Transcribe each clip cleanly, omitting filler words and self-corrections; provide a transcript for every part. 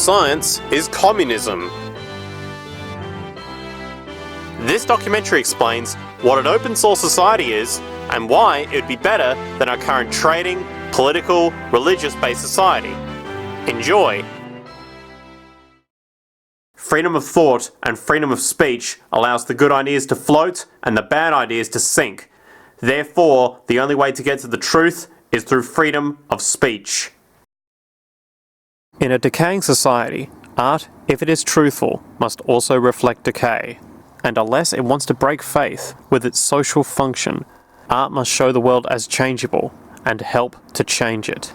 science is communism. This documentary explains what an open source society is and why it would be better than our current trading, political, religious-based society. Enjoy! Freedom of thought and freedom of speech allows the good ideas to float and the bad ideas to sink. Therefore, the only way to get to the truth is through freedom of speech. In a decaying society, art, if it is truthful, must also reflect decay. And unless it wants to break faith with its social function, art must show the world as changeable and help to change it.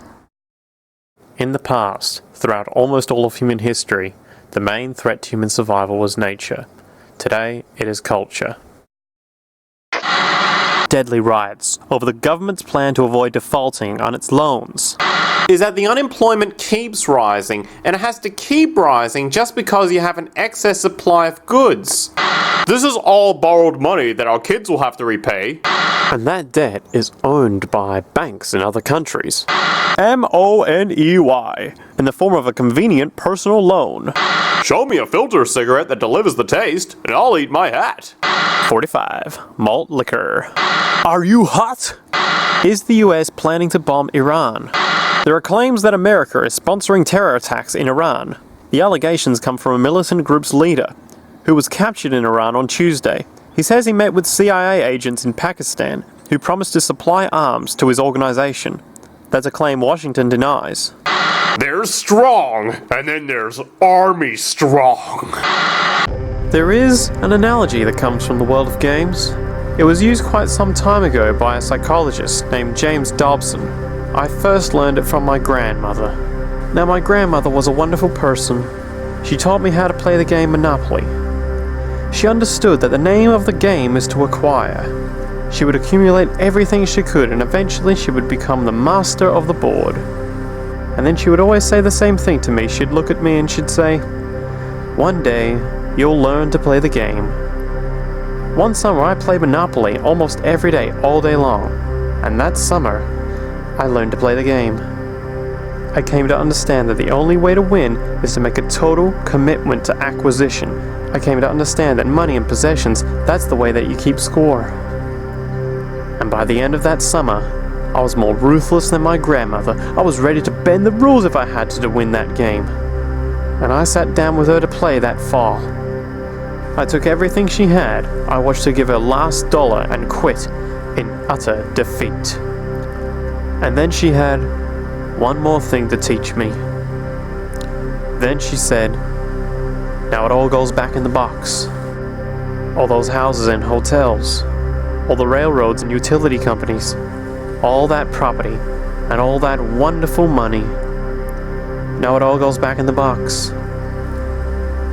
In the past, throughout almost all of human history, the main threat to human survival was nature. Today, it is culture. Deadly riots over the government's plan to avoid defaulting on its loans is that the unemployment keeps rising, and it has to keep rising just because you have an excess supply of goods. This is all borrowed money that our kids will have to repay. And that debt is owned by banks in other countries. M-O-N-E-Y, in the form of a convenient personal loan. Show me a filter cigarette that delivers the taste, and I'll eat my hat. 45. Malt liquor. Are you hot? Is the US planning to bomb Iran? There are claims that America is sponsoring terror attacks in Iran. The allegations come from a militant group's leader, who was captured in Iran on Tuesday. He says he met with CIA agents in Pakistan, who promised to supply arms to his organization. That's a claim Washington denies. There's strong, and then there's army strong. There is an analogy that comes from the world of games. It was used quite some time ago by a psychologist named James Dobson. I first learned it from my grandmother. Now, my grandmother was a wonderful person. She taught me how to play the game Monopoly. She understood that the name of the game is to acquire. She would accumulate everything she could, and eventually she would become the master of the board. And then she would always say the same thing to me. She'd look at me and she'd say, "One day, you'll learn to play the game." One summer I played Monopoly almost every day, all day long. And that summer, I learned to play the game. I came to understand that the only way to win is to make a total commitment to acquisition. I came to understand that money and possessions, that's the way that you keep score. And by the end of that summer, I was more ruthless than my grandmother. I was ready to bend the rules if I had to win that game. And I sat down with her to play that fall. I took everything she had. I watched her give her last dollar and quit in utter defeat. And then she had one more thing to teach me. Then she said, "Now it all goes back in the box. All those houses and hotels, all the railroads and utility companies, all that property, and all that wonderful money. Now it all goes back in the box.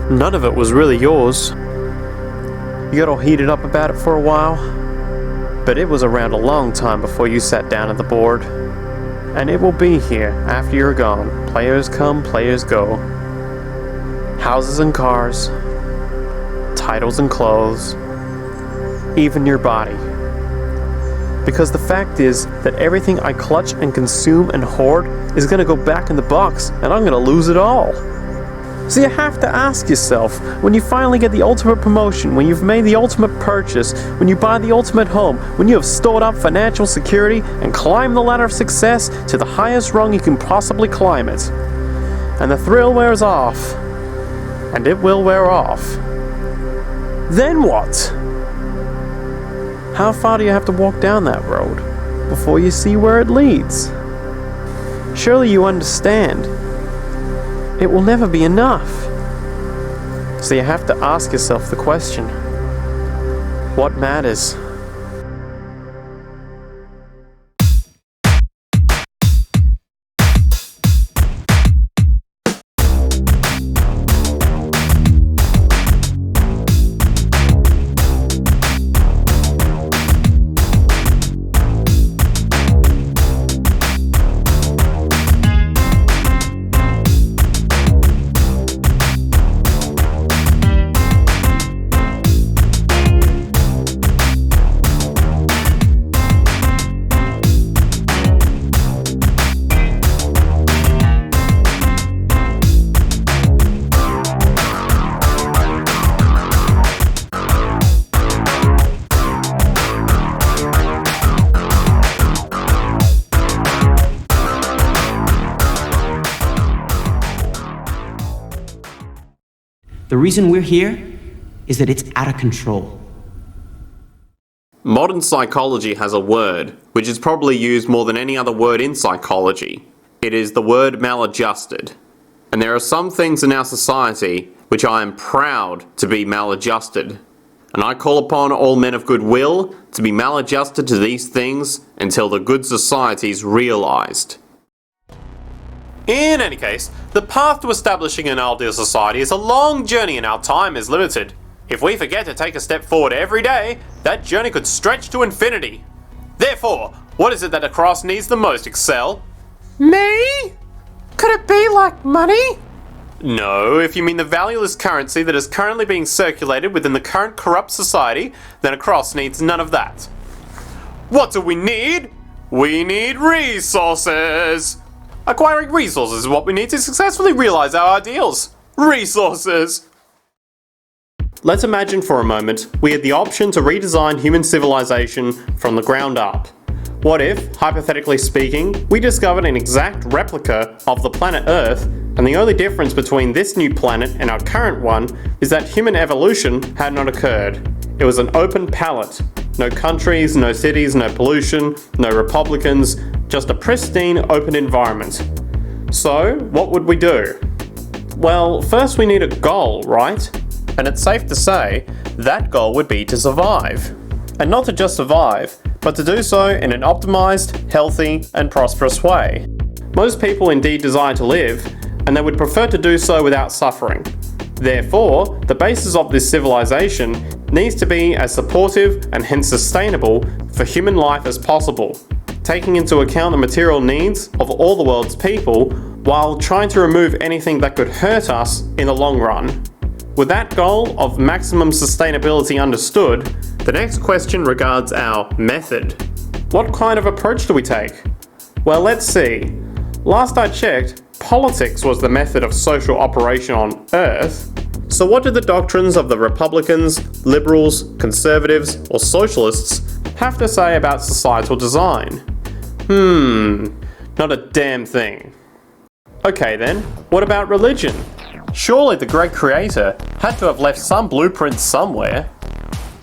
None of it was really yours. You got all heated up about it for a while, but it was around a long time before you sat down at the board. And it will be here after you're gone. Players come, players go. Houses and cars, titles and clothes, even your body. Because the fact is that everything I clutch and consume and hoard is going to go back in the box, and I'm going to lose it all." So you have to ask yourself, when you finally get the ultimate promotion, when you've made the ultimate purchase, when you buy the ultimate home, when you have stored up financial security and climbed the ladder of success to the highest rung you can possibly climb it, and the thrill wears off, and it will wear off, then what? How far do you have to walk down that road before you see where it leads? Surely you understand. It will never be enough. So you have to ask yourself the question, what matters? The reason we're here is that it's out of control. Modern psychology has a word, which is probably used more than any other word in psychology. It is the word maladjusted. And there are some things in our society which I am proud to be maladjusted. And I call upon all men of goodwill to be maladjusted to these things until the good society is realised. In any case, the path to establishing an ideal society is a long journey and our time is limited. If we forget to take a step forward every day, that journey could stretch to infinity. Therefore, what is it that a cross needs the most, Excel? Me? Could it be like money? No, if you mean the valueless currency that is currently being circulated within the current corrupt society, then a cross needs none of that. What do we need? We need resources! Acquiring resources is what we need to successfully realize our ideals. Resources! Let's imagine for a moment we had the option to redesign human civilization from the ground up. What if, hypothetically speaking, we discovered an exact replica of the planet Earth, and the only difference between this new planet and our current one is that human evolution had not occurred. It was an open palette. No countries, no cities, no pollution, no Republicans, just a pristine open environment. So, what would we do? Well, first we need a goal, right? And it's safe to say that goal would be to survive. And not to just survive, but to do so in an optimized, healthy, and prosperous way. Most people indeed desire to live, and they would prefer to do so without suffering. Therefore, the basis of this civilization needs to be as supportive and hence sustainable for human life as possible, taking into account the material needs of all the world's people while trying to remove anything that could hurt us in the long run. With that goal of maximum sustainability understood, the next question regards our method. What kind of approach do we take? Well, let's see. Last I checked, politics was the method of social operation on Earth. So what do the doctrines of the Republicans, Liberals, Conservatives, or Socialists have to say about societal design? Not a damn thing. Okay then, what about religion? Surely the great creator had to have left some blueprints somewhere.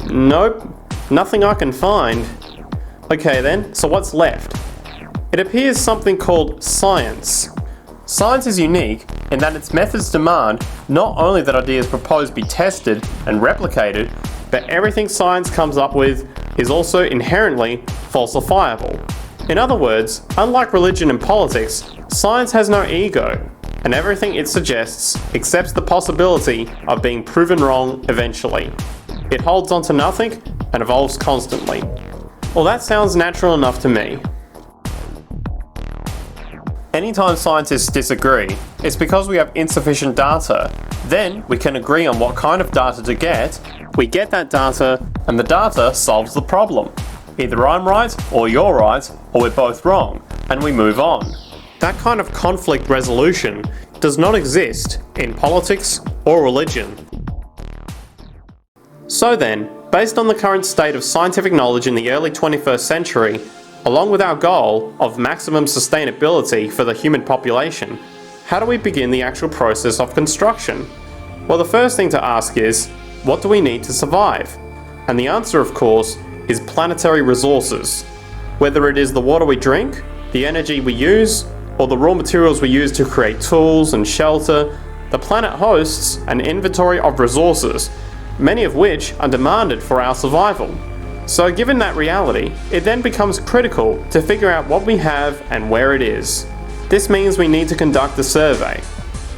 Nope, nothing I can find. Okay then, so what's left? It appears something called science. Science is unique in that its methods demand not only that ideas proposed be tested and replicated, but everything science comes up with is also inherently falsifiable. In other words, unlike religion and politics, science has no ego, and everything it suggests accepts the possibility of being proven wrong eventually. It holds on to nothing and evolves constantly. Well, that sounds natural enough to me. Anytime scientists disagree, it's because we have insufficient data. Then we can agree on what kind of data to get, we get that data, and the data solves the problem. Either I'm right, or you're right, or we're both wrong, and we move on. That kind of conflict resolution does not exist in politics or religion. So then, based on the current state of scientific knowledge in the early 21st century, along with our goal of maximum sustainability for the human population, how do we begin the actual process of construction? Well, the first thing to ask is, what do we need to survive? And the answer, of course, is planetary resources. Whether it is the water we drink, the energy we use, or the raw materials we use to create tools and shelter, the planet hosts an inventory of resources, many of which are demanded for our survival. So given that reality, it then becomes critical to figure out what we have and where it is. This means we need to conduct a survey.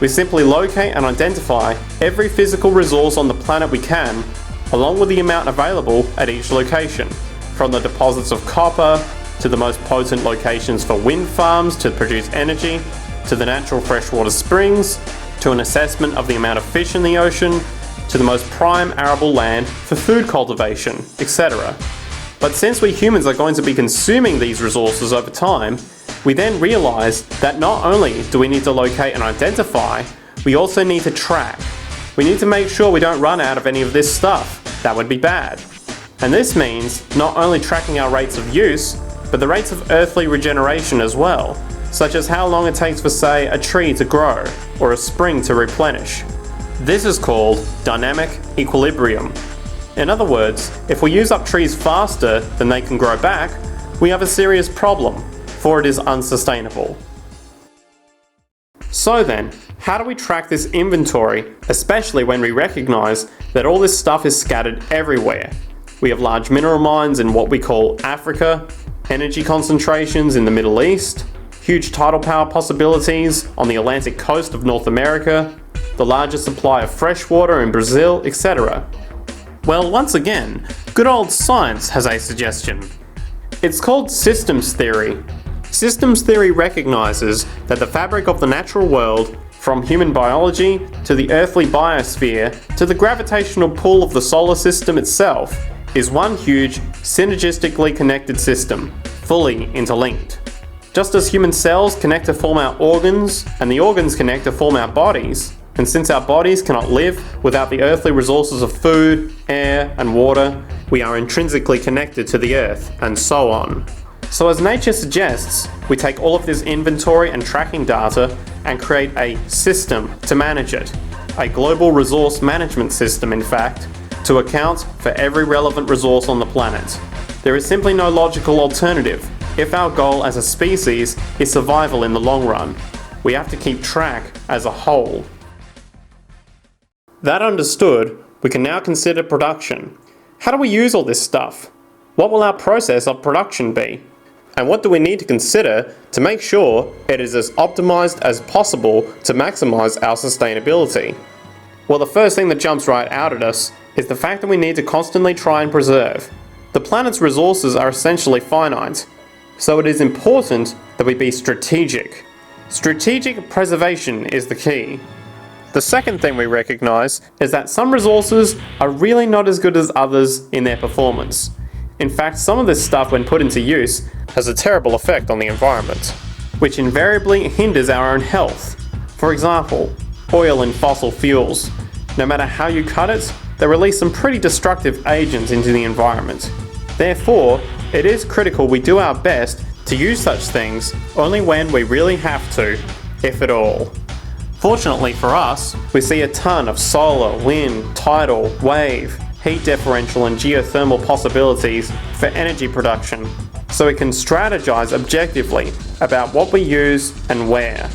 We simply locate and identify every physical resource on the planet we can, along with the amount available at each location, from the deposits of copper, to the most potent locations for wind farms to produce energy, to the natural freshwater springs, to an assessment of the amount of fish in the ocean, to the most prime arable land for food cultivation, etc. But since we humans are going to be consuming these resources over time, we then realize that not only do we need to locate and identify, we also need to track. We need to make sure we don't run out of any of this stuff. That would be bad. And this means not only tracking our rates of use, but the rates of earthly regeneration as well, such as how long it takes for, say, a tree to grow or a spring to replenish. This is called dynamic equilibrium. In other words, if we use up trees faster than they can grow back, we have a serious problem, for it is unsustainable. So then, how do we track this inventory, especially when we recognize that all this stuff is scattered everywhere? We have large mineral mines in what we call Africa, energy concentrations in the Middle East, huge tidal power possibilities on the Atlantic coast of North America, the largest supply of fresh water in Brazil, etc. Well, once again, good old science has a suggestion. It's called systems theory. Systems theory recognizes that the fabric of the natural world, from human biology to the earthly biosphere to the gravitational pull of the solar system itself, is one huge, synergistically connected system, fully interlinked. Just as human cells connect to form our organs, and the organs connect to form our bodies, and since our bodies cannot live without the earthly resources of food, air, and water, we are intrinsically connected to the earth, and so on. So as nature suggests, we take all of this inventory and tracking data and create a system to manage it. A global resource management system, in fact, to account for every relevant resource on the planet. There is simply no logical alternative if our goal as a species is survival in the long run. We have to keep track as a whole. That understood, we can now consider production. How do we use all this stuff? What will our process of production be? And what do we need to consider to make sure it is as optimized as possible to maximize our sustainability? Well, the first thing that jumps right out at us is the fact that we need to constantly try and preserve. The planet's resources are essentially finite, so it is important that we be strategic. Strategic preservation is the key. The second thing we recognize is that some resources are really not as good as others in their performance. In fact, some of this stuff, when put into use, has a terrible effect on the environment, which invariably hinders our own health. For example, oil and fossil fuels. No matter how you cut it, they release some pretty destructive agents into the environment. Therefore, it is critical we do our best to use such things only when we really have to, if at all. Fortunately for us, we see a ton of solar, wind, tidal, wave, heat differential and geothermal possibilities for energy production, so we can strategize objectively about what we use and where,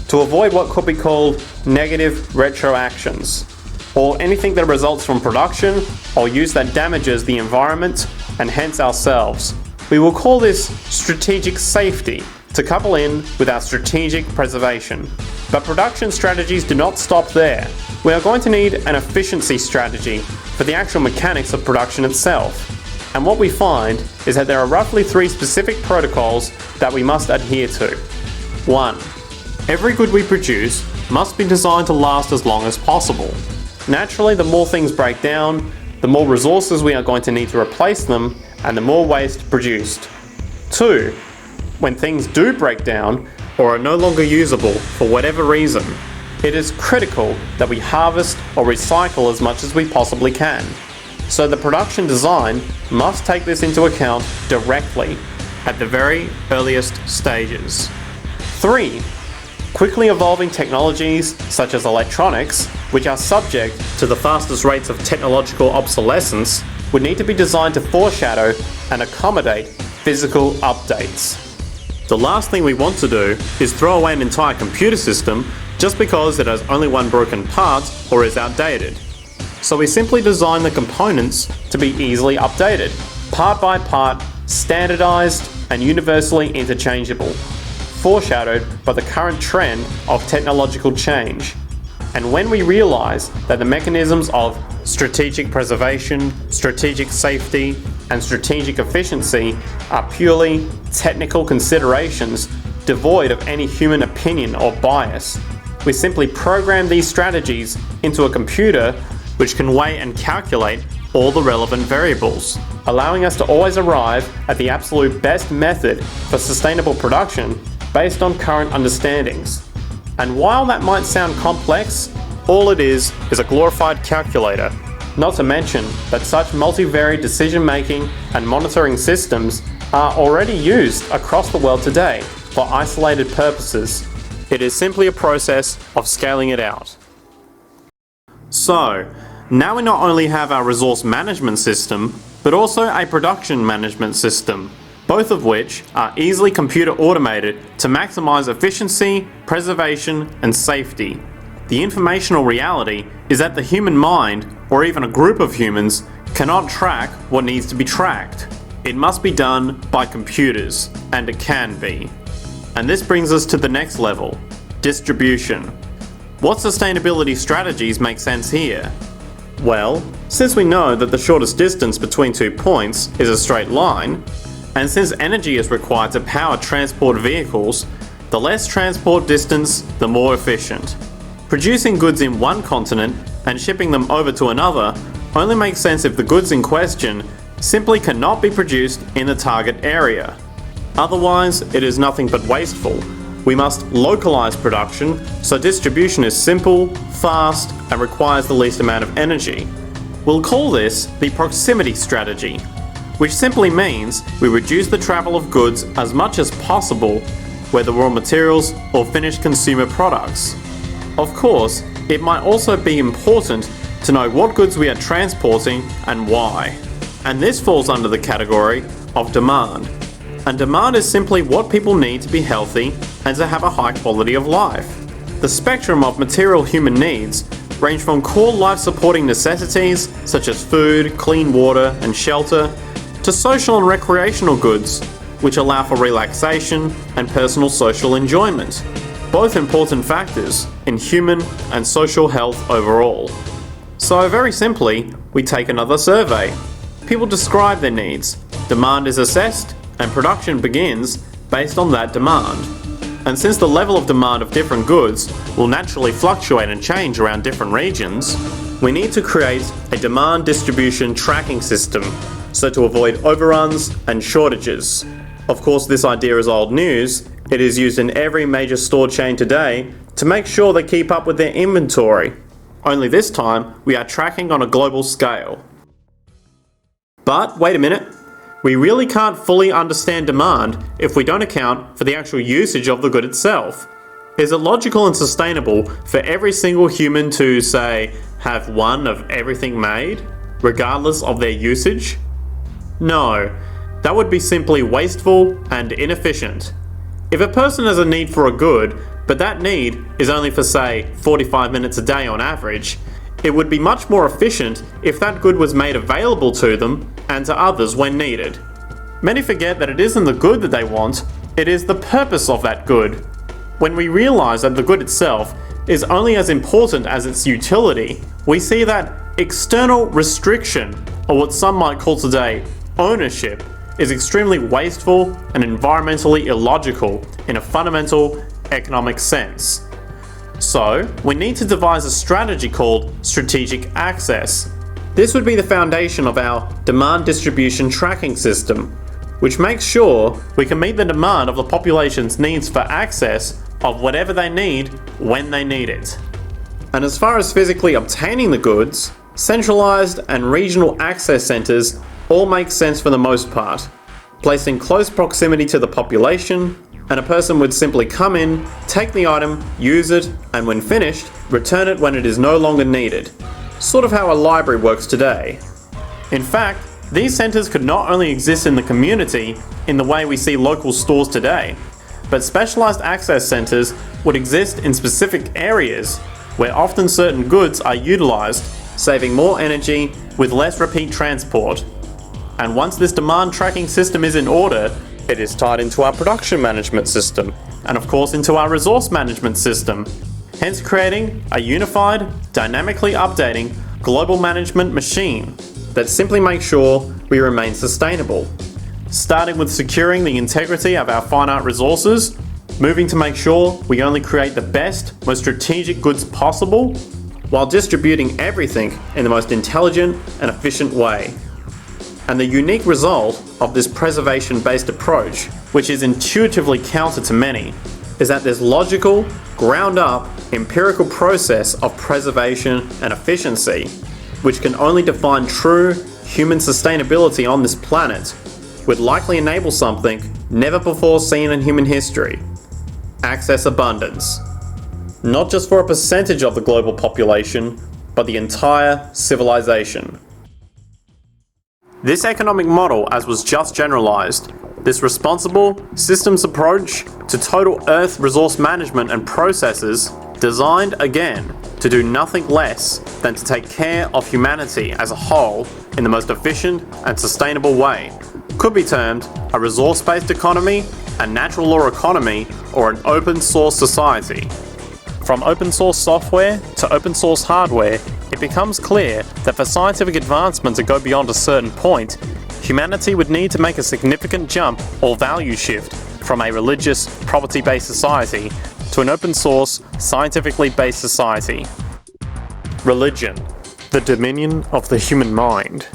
to avoid what could be called negative retroactions, or anything that results from production or use that damages the environment and hence ourselves. We will call this strategic safety to couple in with our strategic preservation. But production strategies do not stop there. We are going to need an efficiency strategy for the actual mechanics of production itself. And what we find is that there are roughly 3 specific protocols that we must adhere to. 1. Every good we produce must be designed to last as long as possible. Naturally, the more things break down, the more resources we are going to need to replace them, and the more waste produced. 2. When things do break down, or are no longer usable for whatever reason, it is critical that we harvest or recycle as much as we possibly can. So the production design must take this into account directly at the very earliest stages. 3. Quickly evolving technologies such as electronics, which are subject to the fastest rates of technological obsolescence, would need to be designed to foreshadow and accommodate physical updates. The last thing we want to do is throw away an entire computer system just because it has only one broken part or is outdated. So we simply design the components to be easily updated, part by part, standardized and universally interchangeable, foreshadowed by the current trend of technological change. And when we realize that the mechanisms of strategic preservation, strategic safety, and strategic efficiency are purely technical considerations devoid of any human opinion or bias, we simply program these strategies into a computer which can weigh and calculate all the relevant variables, allowing us to always arrive at the absolute best method for sustainable production based on current understandings. And while that might sound complex, all it is a glorified calculator. Not to mention that such multivariate decision-making and monitoring systems are already used across the world today for isolated purposes. It is simply a process of scaling it out. So, now we not only have our resource management system, but also a production management system, both of which are easily computer automated to maximize efficiency, preservation, and safety. The informational reality is that the human mind, or even a group of humans, cannot track what needs to be tracked. It must be done by computers, and it can be. And this brings us to the next level, distribution. What sustainability strategies make sense here? Well, since we know that the shortest distance between 2 points is a straight line, and since energy is required to power transport vehicles, the less transport distance, the more efficient. Producing goods in one continent and shipping them over to another only makes sense if the goods in question simply cannot be produced in the target area. Otherwise, it is nothing but wasteful. We must localize production so distribution is simple, fast, and requires the least amount of energy. We'll call this the proximity strategy, which simply means we reduce the travel of goods as much as possible, whether raw materials or finished consumer products. Of course, it might also be important to know what goods we are transporting and why. And this falls under the category of demand. And demand is simply what people need to be healthy and to have a high quality of life. The spectrum of material human needs range from core life-supporting necessities such as food, clean water, and shelter, to social and recreational goods, which allow for relaxation and personal social enjoyment, both important factors in human and social health overall. So very simply, we take another survey. People describe their needs, demand is assessed, and production begins based on that demand. And since the level of demand of different goods will naturally fluctuate and change around different regions, we need to create a demand distribution tracking system so to avoid overruns and shortages. Of course, this idea is old news. It is used in every major store chain today to make sure they keep up with their inventory. Only this time, we are tracking on a global scale. But wait a minute. We really can't fully understand demand if we don't account for the actual usage of the good itself. Is it logical and sustainable for every single human to, say, have one of everything made, regardless of their usage? No, that would be simply wasteful and inefficient. If a person has a need for a good, but that need is only for, say, 45 minutes a day on average, it would be much more efficient if that good was made available to them and to others when needed. Many forget that it isn't the good that they want, it is the purpose of that good. When we realize that the good itself is only as important as its utility, we see that external restriction, or what some might call today ownership, is extremely wasteful and environmentally illogical in a fundamental economic sense. So, we need to devise a strategy called strategic access. This would be the foundation of our demand distribution tracking system, which makes sure we can meet the demand of the population's needs for access of whatever they need when they need it. And as far as physically obtaining the goods, centralized and regional access centers all make sense for the most part, placed in close proximity to the population, and a person would simply come in, take the item, use it, and when finished, return it when it is no longer needed. Sort of how a library works today. In fact, these centers could not only exist in the community in the way we see local stores today, but specialized access centers would exist in specific areas where often certain goods are utilized, saving more energy with less repeat transport. And once this demand tracking system is in order, it is tied into our production management system, and of course into our resource management system, hence creating a unified, dynamically updating global management machine that simply makes sure we remain sustainable. Starting with securing the integrity of our finite resources, moving to make sure we only create the best, most strategic goods possible, while distributing everything in the most intelligent and efficient way. And the unique result of this preservation-based approach, which is intuitively counter to many, is that this logical, ground-up, empirical process of preservation and efficiency, which can only define true human sustainability on this planet, would likely enable something never before seen in human history: access abundance. Not just for a percentage of the global population, but the entire civilization. This economic model, as was just generalized, this responsible, systems approach to total Earth resource management and processes, designed again to do nothing less than to take care of humanity as a whole in the most efficient and sustainable way, could be termed a resource-based economy, a natural law economy, or an open source society. From open source software to open source hardware, it becomes clear that for scientific advancement to go beyond a certain point, humanity would need to make a significant jump or value shift from a religious, property-based society to an open source, scientifically based society. Religion, the dominion of the human mind.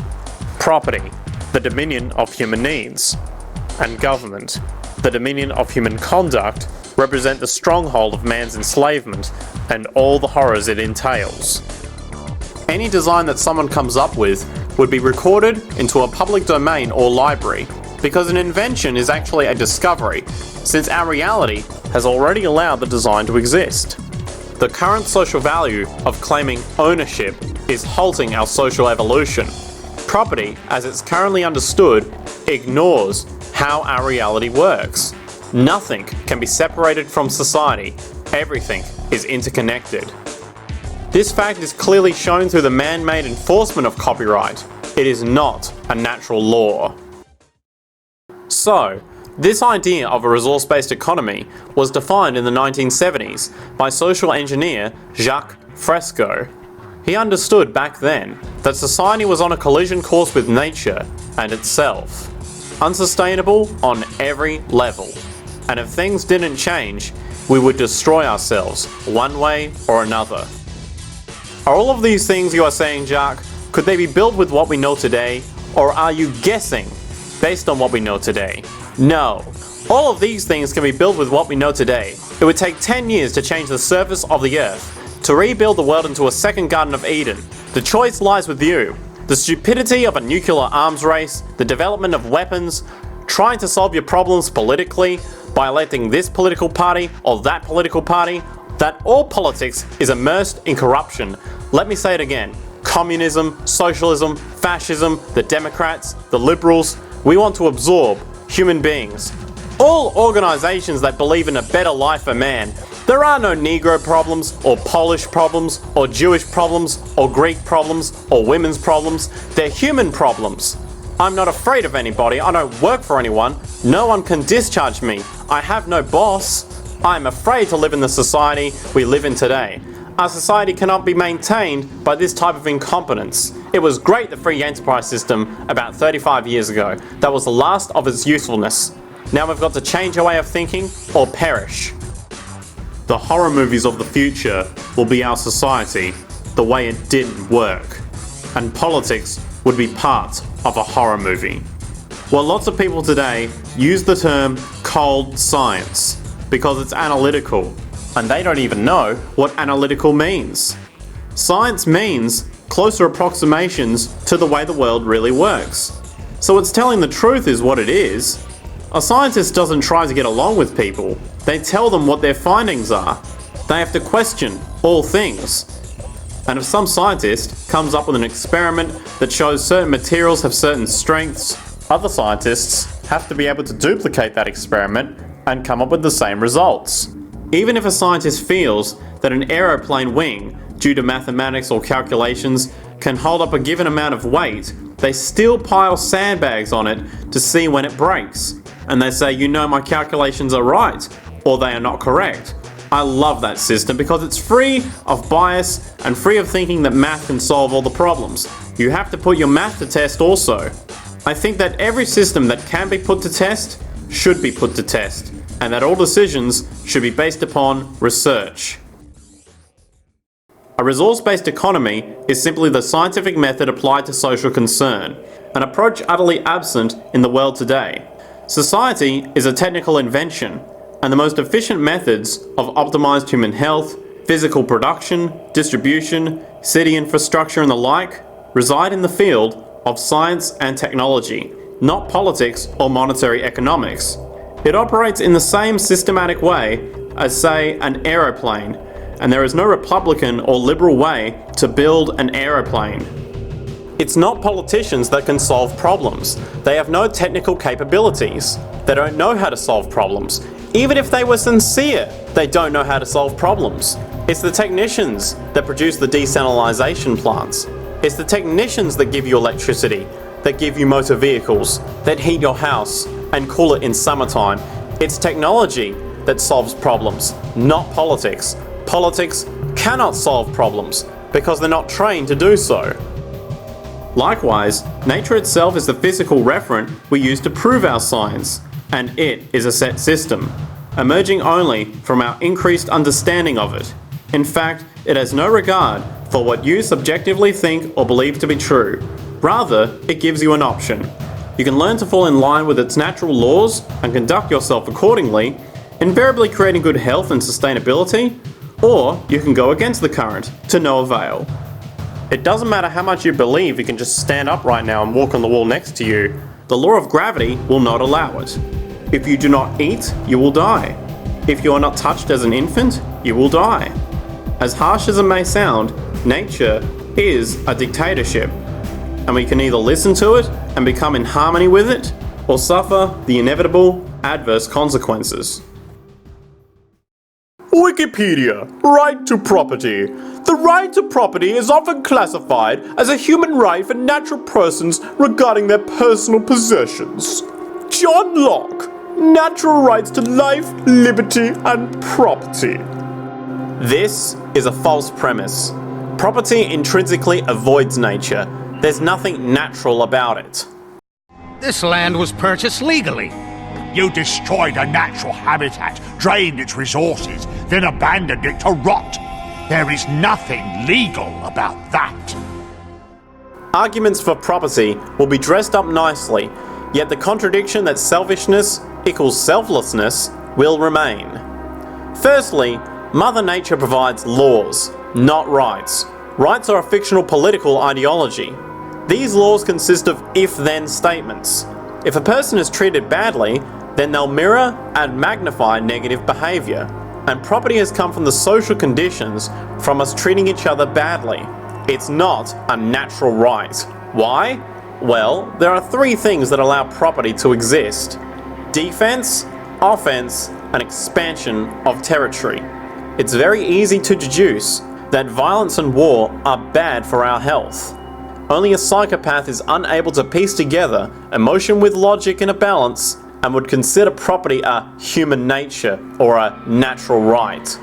Property, the dominion of human needs. And government, the dominion of human conduct, represent the stronghold of man's enslavement and all the horrors it entails. Any design that someone comes up with would be recorded into a public domain or library, because an invention is actually a discovery, since our reality has already allowed the design to exist. The current social value of claiming ownership is halting our social evolution. Property, as it's currently understood, ignores how our reality works. Nothing can be separated from society. Everything is interconnected. This fact is clearly shown through the man-made enforcement of copyright. It is not a natural law. So, this idea of a resource-based economy was defined in the 1970s by social engineer Jacques Fresco. He understood back then that society was on a collision course with nature and itself. Unsustainable on every level. And if things didn't change, we would destroy ourselves, one way or another. Are all of these things you are saying, Jacques, could they be built with what we know today, or are you guessing based on what we know today? No. All of these things can be built with what we know today. It would take 10 years to change the surface of the Earth, to rebuild the world into a second Garden of Eden. The choice lies with you. The stupidity of a nuclear arms race, the development of weapons, trying to solve your problems politically by electing this political party or that political party, that all politics is immersed in corruption. Let me say it again. Communism, socialism, fascism, the Democrats, the liberals, we want to absorb human beings. All organizations that believe in a better life for man. There are no Negro problems, or Polish problems, or Jewish problems, or Greek problems, or women's problems. They're human problems. I'm not afraid of anybody. I don't work for anyone. No one can discharge me. I have no boss. I'm afraid to live in the society we live in today. Our society cannot be maintained by this type of incompetence. It was great, the free enterprise system, about 35 years ago. That was the last of its usefulness. Now we've got to change our way of thinking or perish. The horror movies of the future will be our society, the way it didn't work. And politics would be part of a horror movie. Well, lots of people today use the term cold science because it's analytical, and they don't even know what analytical means. Science means closer approximations to the way the world really works. So it's telling the truth is what it is. A scientist doesn't try to get along with people. They tell them what their findings are. They have to question all things. And if some scientist comes up with an experiment that shows certain materials have certain strengths, other scientists have to be able to duplicate that experiment and come up with the same results. Even if a scientist feels that an aeroplane wing, due to mathematics or calculations, can hold up a given amount of weight, they still pile sandbags on it to see when it breaks. And they say, you know, my calculations are right, or they are not correct. I love that system because it's free of bias and free of thinking that math can solve all the problems. You have to put your math to test also. I think that every system that can be put to test should be put to test, and that all decisions should be based upon research. A resource-based economy is simply the scientific method applied to social concern, an approach utterly absent in the world today. Society is a technical invention, and the most efficient methods of optimized human health, physical production, distribution, city infrastructure and the like reside in the field of science and technology, not politics or monetary economics. It operates in the same systematic way as, say, an aeroplane, and there is no Republican or liberal way to build an aeroplane. It's not politicians that can solve problems. They have no technical capabilities. They don't know how to solve problems. Even if they were sincere, they don't know how to solve problems. It's the technicians that produce the desalination plants. It's the technicians that give you electricity, that give you motor vehicles, that heat your house and cool it in summertime. It's technology that solves problems, not politics. Politics cannot solve problems because they're not trained to do so. Likewise, nature itself is the physical referent we use to prove our science, and it is a set system, emerging only from our increased understanding of it. In fact, it has no regard for what you subjectively think or believe to be true. Rather, it gives you an option. You can learn to fall in line with its natural laws and conduct yourself accordingly, invariably creating good health and sustainability, or you can go against the current to no avail. It doesn't matter how much you believe you can just stand up right now and walk on the wall next to you. The law of gravity will not allow it. If you do not eat, you will die. If you are not touched as an infant, you will die. As harsh as it may sound, nature is a dictatorship, and we can either listen to it and become in harmony with it, or suffer the inevitable adverse consequences. Wikipedia. Right to property. The right to property is often classified as a human right for natural persons regarding their personal possessions. John Locke. Natural rights to life, liberty, and property. This is a false premise. Property intrinsically avoids nature. There's nothing natural about it. This land was purchased legally. You destroyed a natural habitat, drained its resources, then abandoned it to rot. There is nothing legal about that. Arguments for property will be dressed up nicely, yet the contradiction that selfishness equals selflessness will remain. Firstly, Mother Nature provides laws, not rights. Rights are a fictional political ideology. These laws consist of if-then statements. If a person is treated badly, then they'll mirror and magnify negative behaviour. And property has come from the social conditions from us treating each other badly. It's not a natural right. Why? Well, there are three things that allow property to exist: defense, offense, and expansion of territory. It's very easy to deduce that violence and war are bad for our health. Only a psychopath is unable to piece together emotion with logic in a balance and would consider property a human nature or a natural right.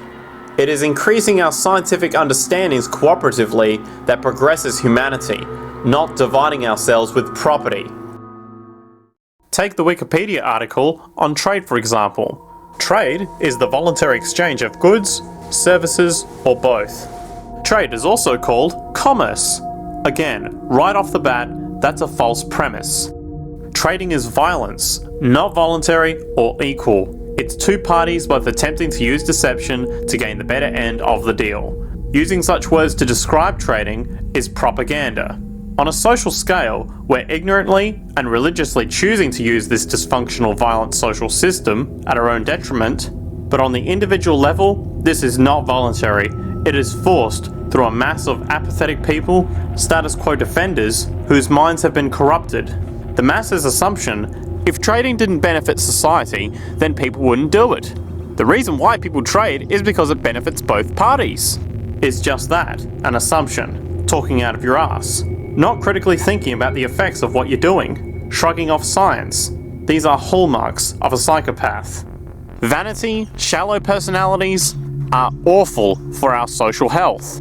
It is increasing our scientific understandings cooperatively that progresses humanity, not dividing ourselves with property. Take the Wikipedia article on trade, for example. Trade is the voluntary exchange of goods, services, or both. Trade is also called commerce. Again, right off the bat, that's a false premise. Trading is violence, not voluntary or equal. It's two parties both attempting to use deception to gain the better end of the deal. Using such words to describe trading is propaganda. On a social scale, we're ignorantly and religiously choosing to use this dysfunctional violent social system at our own detriment, but on the individual level, this is not voluntary. It is forced through a mass of apathetic people, status quo defenders, whose minds have been corrupted. The masses' assumption, if trading didn't benefit society, then people wouldn't do it. The reason why people trade is because it benefits both parties. It's just that, an assumption, talking out of your ass. Not critically thinking about the effects of what you're doing, shrugging off science. These are hallmarks of a psychopath. Vanity, shallow personalities are awful for our social health.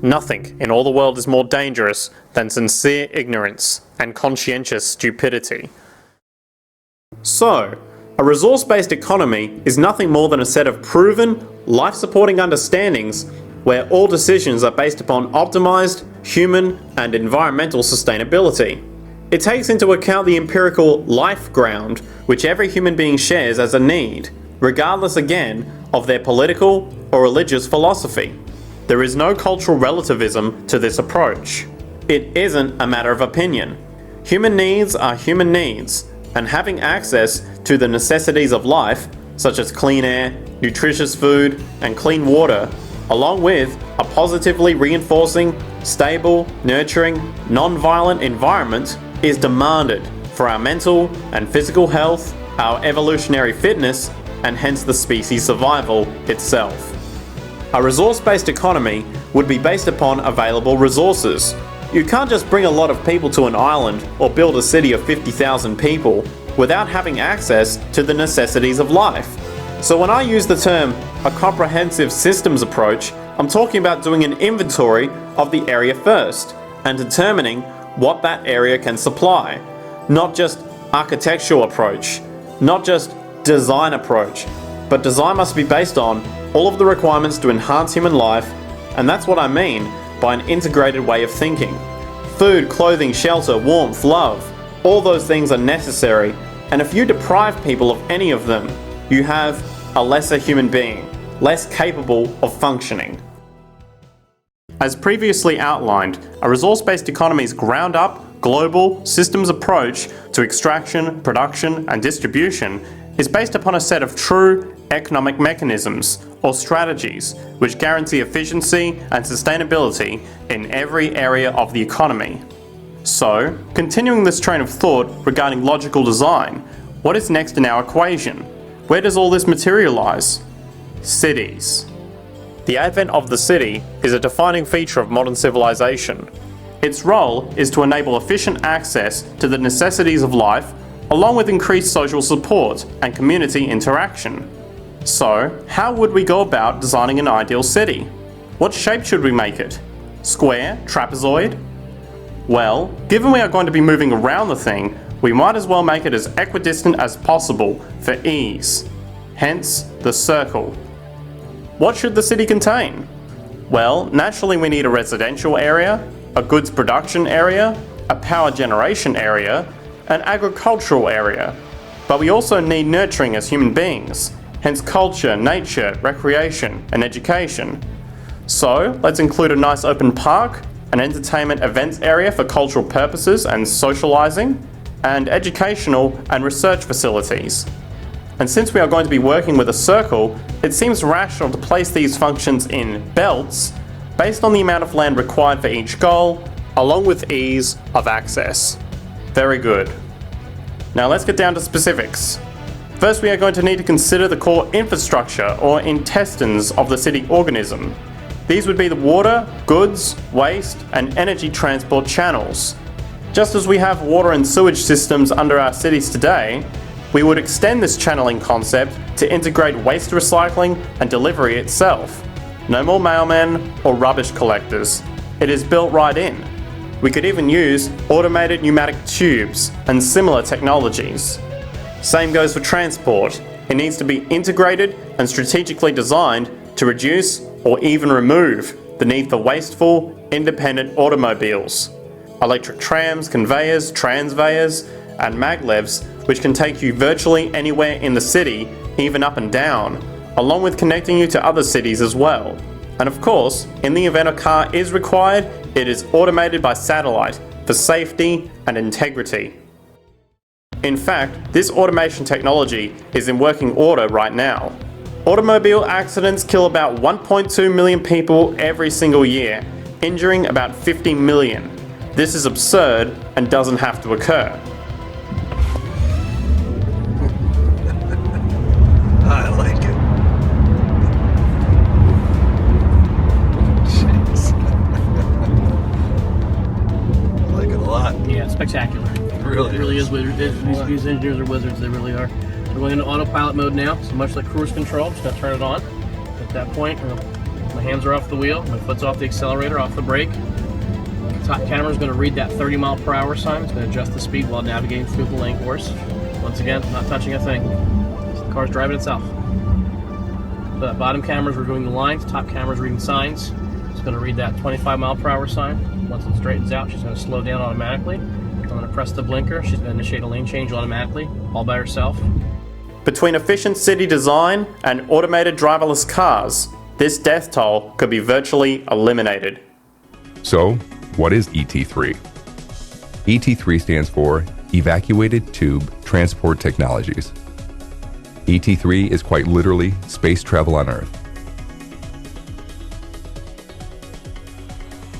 Nothing in all the world is more dangerous than sincere ignorance and conscientious stupidity. So, a resource-based economy is nothing more than a set of proven, life-supporting understandings where all decisions are based upon optimized human and environmental sustainability. It takes into account the empirical life ground which every human being shares as a need, regardless again of their political or religious philosophy. There is no cultural relativism to this approach. It isn't a matter of opinion. Human needs are human needs, and having access to the necessities of life, such as clean air, nutritious food, and clean water, along with a positively reinforcing, stable, nurturing, non-violent environment is demanded for our mental and physical health, our evolutionary fitness, and hence the species survival itself. A resource-based economy would be based upon available resources. You can't just bring a lot of people to an island or build a city of 50,000 people without having access to the necessities of life. So when I use the term a comprehensive systems approach, I'm talking about doing an inventory of the area first and determining what that area can supply. Not just architectural approach, not just design approach, but design must be based on all of the requirements to enhance human life, and that's what I mean by an integrated way of thinking. Food, clothing, shelter, warmth, love, all those things are necessary, and if you deprive people of any of them, you have a lesser human being, less capable of functioning. As previously outlined, a resource-based economy's ground-up, global, systems approach to extraction, production, and distribution is based upon a set of true economic mechanisms or strategies which guarantee efficiency and sustainability in every area of the economy. So, continuing this train of thought regarding logical design, what is next in our equation? Where does all this materialize? Cities. The advent of the city is a defining feature of modern civilization. Its role is to enable efficient access to the necessities of life, along with increased social support and community interaction. So, how would we go about designing an ideal city? What shape should we make it? Square? Trapezoid? Well, given we are going to be moving around the thing, we might as well make it as equidistant as possible for ease. Hence, the circle. What should the city contain? Well, naturally we need a residential area, a goods production area, a power generation area, an agricultural area. But we also need nurturing as human beings, hence culture, nature, recreation, and education. So, let's include a nice open park, an entertainment events area for cultural purposes and socializing, and educational and research facilities. And since we are going to be working with a circle, it seems rational to place these functions in belts based on the amount of land required for each goal, along with ease of access. Very good. Now let's get down to specifics. First, we are going to need to consider the core infrastructure or intestines of the city organism. These would be the water, goods, waste, and energy transport channels. Just as we have water and sewage systems under our cities today, we would extend this channeling concept to integrate waste recycling and delivery itself. No more mailmen or rubbish collectors. It is built right in. We could even use automated pneumatic tubes and similar technologies. Same goes for transport. It needs to be integrated and strategically designed to reduce or even remove the need for wasteful, independent automobiles. Electric trams, conveyors, transveyors, and maglevs, which can take you virtually anywhere in the city, even up and down, along with connecting you to other cities as well. And of course, in the event a car is required, it is automated by satellite for safety and integrity. In fact, this automation technology is in working order right now. Automobile accidents kill about 1.2 million people every single year, injuring about 50 million. This is absurd and doesn't have to occur. I like it. Jeez. I like it a lot. Yeah, spectacular. It really is. These engineers are wizards. They really are. We're going into autopilot mode now. So much like cruise control, I'm just gonna turn it on. At that point, my hands are off the wheel, my foot's off the accelerator, off the brake. The top camera is going to read that 30-mile-per-hour sign. It's going to adjust the speed while navigating through the lane course. Once again, not touching a thing. The car's driving itself. The bottom camera is reviewing the lines. Top camera is reading signs. It's going to read that 25-mile-per-hour sign. Once it straightens out, she's going to slow down automatically. I'm going to press the blinker. She's going to initiate a lane change automatically, all by herself. Between efficient city design and automated driverless cars, this death toll could be virtually eliminated. So, what is ET3? ET3 stands for Evacuated Tube Transport Technologies. ET3 is quite literally space travel on Earth.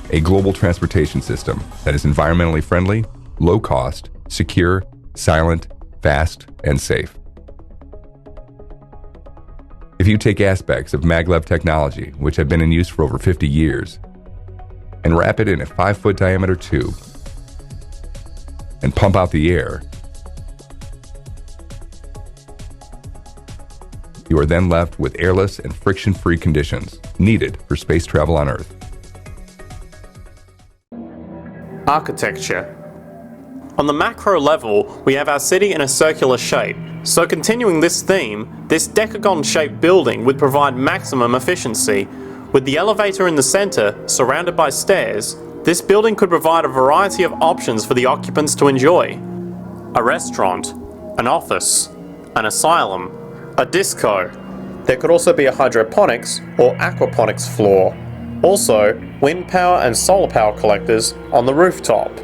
a global transportation system that is environmentally friendly, low cost, secure, silent, fast, and safe. If you take aspects of maglev technology, which have been in use for over 50 years, and wrap it in a 5-foot diameter tube, and pump out the air, you are then left with airless and friction-free conditions needed for space travel on Earth. Architecture. On the macro level, we have our city in a circular shape, so continuing this theme, this decagon-shaped building would provide maximum efficiency. With the elevator in the center, surrounded by stairs, this building could provide a variety of options for the occupants to enjoy. A restaurant, an office, an asylum, a disco. There could also be a hydroponics or aquaponics floor. Also, wind power and solar power collectors on the rooftop.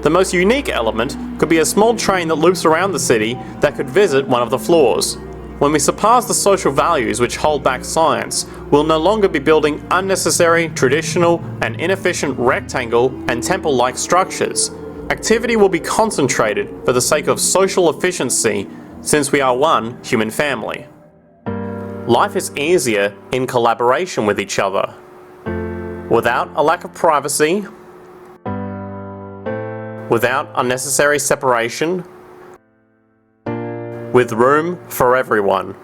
The most unique element could be a small train that loops around the city that could visit one of the floors. When we surpass the social values which hold back science, we'll no longer be building unnecessary, traditional, and inefficient rectangle and temple-like structures. Activity will be concentrated for the sake of social efficiency, since we are one human family. Life is easier in collaboration with each other, without a lack of privacy, without unnecessary separation, with room for everyone.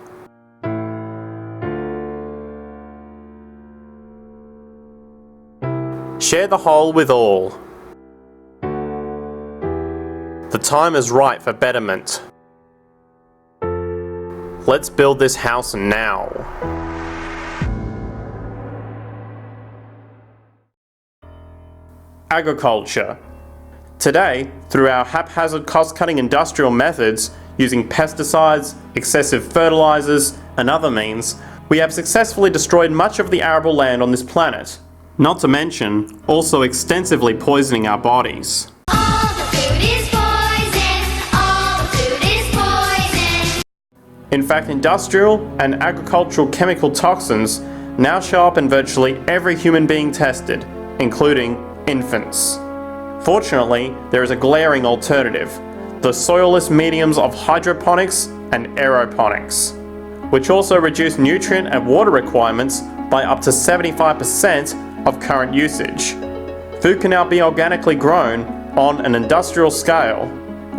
Share the whole with all. The time is right for betterment. Let's build this house now. Agriculture. Today, through our haphazard cost-cutting industrial methods, using pesticides, excessive fertilizers, and other means, we have successfully destroyed much of the arable land on this planet. Not to mention, also extensively poisoning our bodies. All the food is poison. All the food is poison. In fact, industrial and agricultural chemical toxins now show up in virtually every human being tested, including infants. Fortunately, there is a glaring alternative, the soilless mediums of hydroponics and aeroponics, which also reduce nutrient and water requirements by up to 75% of current usage. Food can now be organically grown on an industrial scale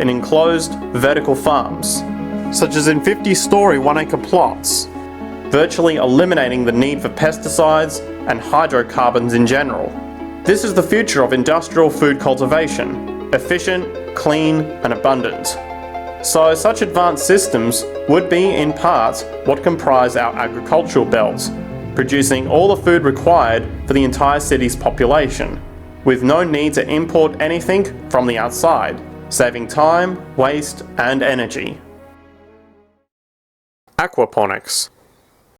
in enclosed vertical farms, such as in 50-story 1-acre plots, virtually eliminating the need for pesticides and hydrocarbons in general. This is the future of industrial food cultivation, efficient, clean, and abundant. So such advanced systems would be, in part, what comprise our agricultural belt, producing all the food required for the entire city's population, with no need to import anything from the outside, saving time, waste, and energy. Aquaponics.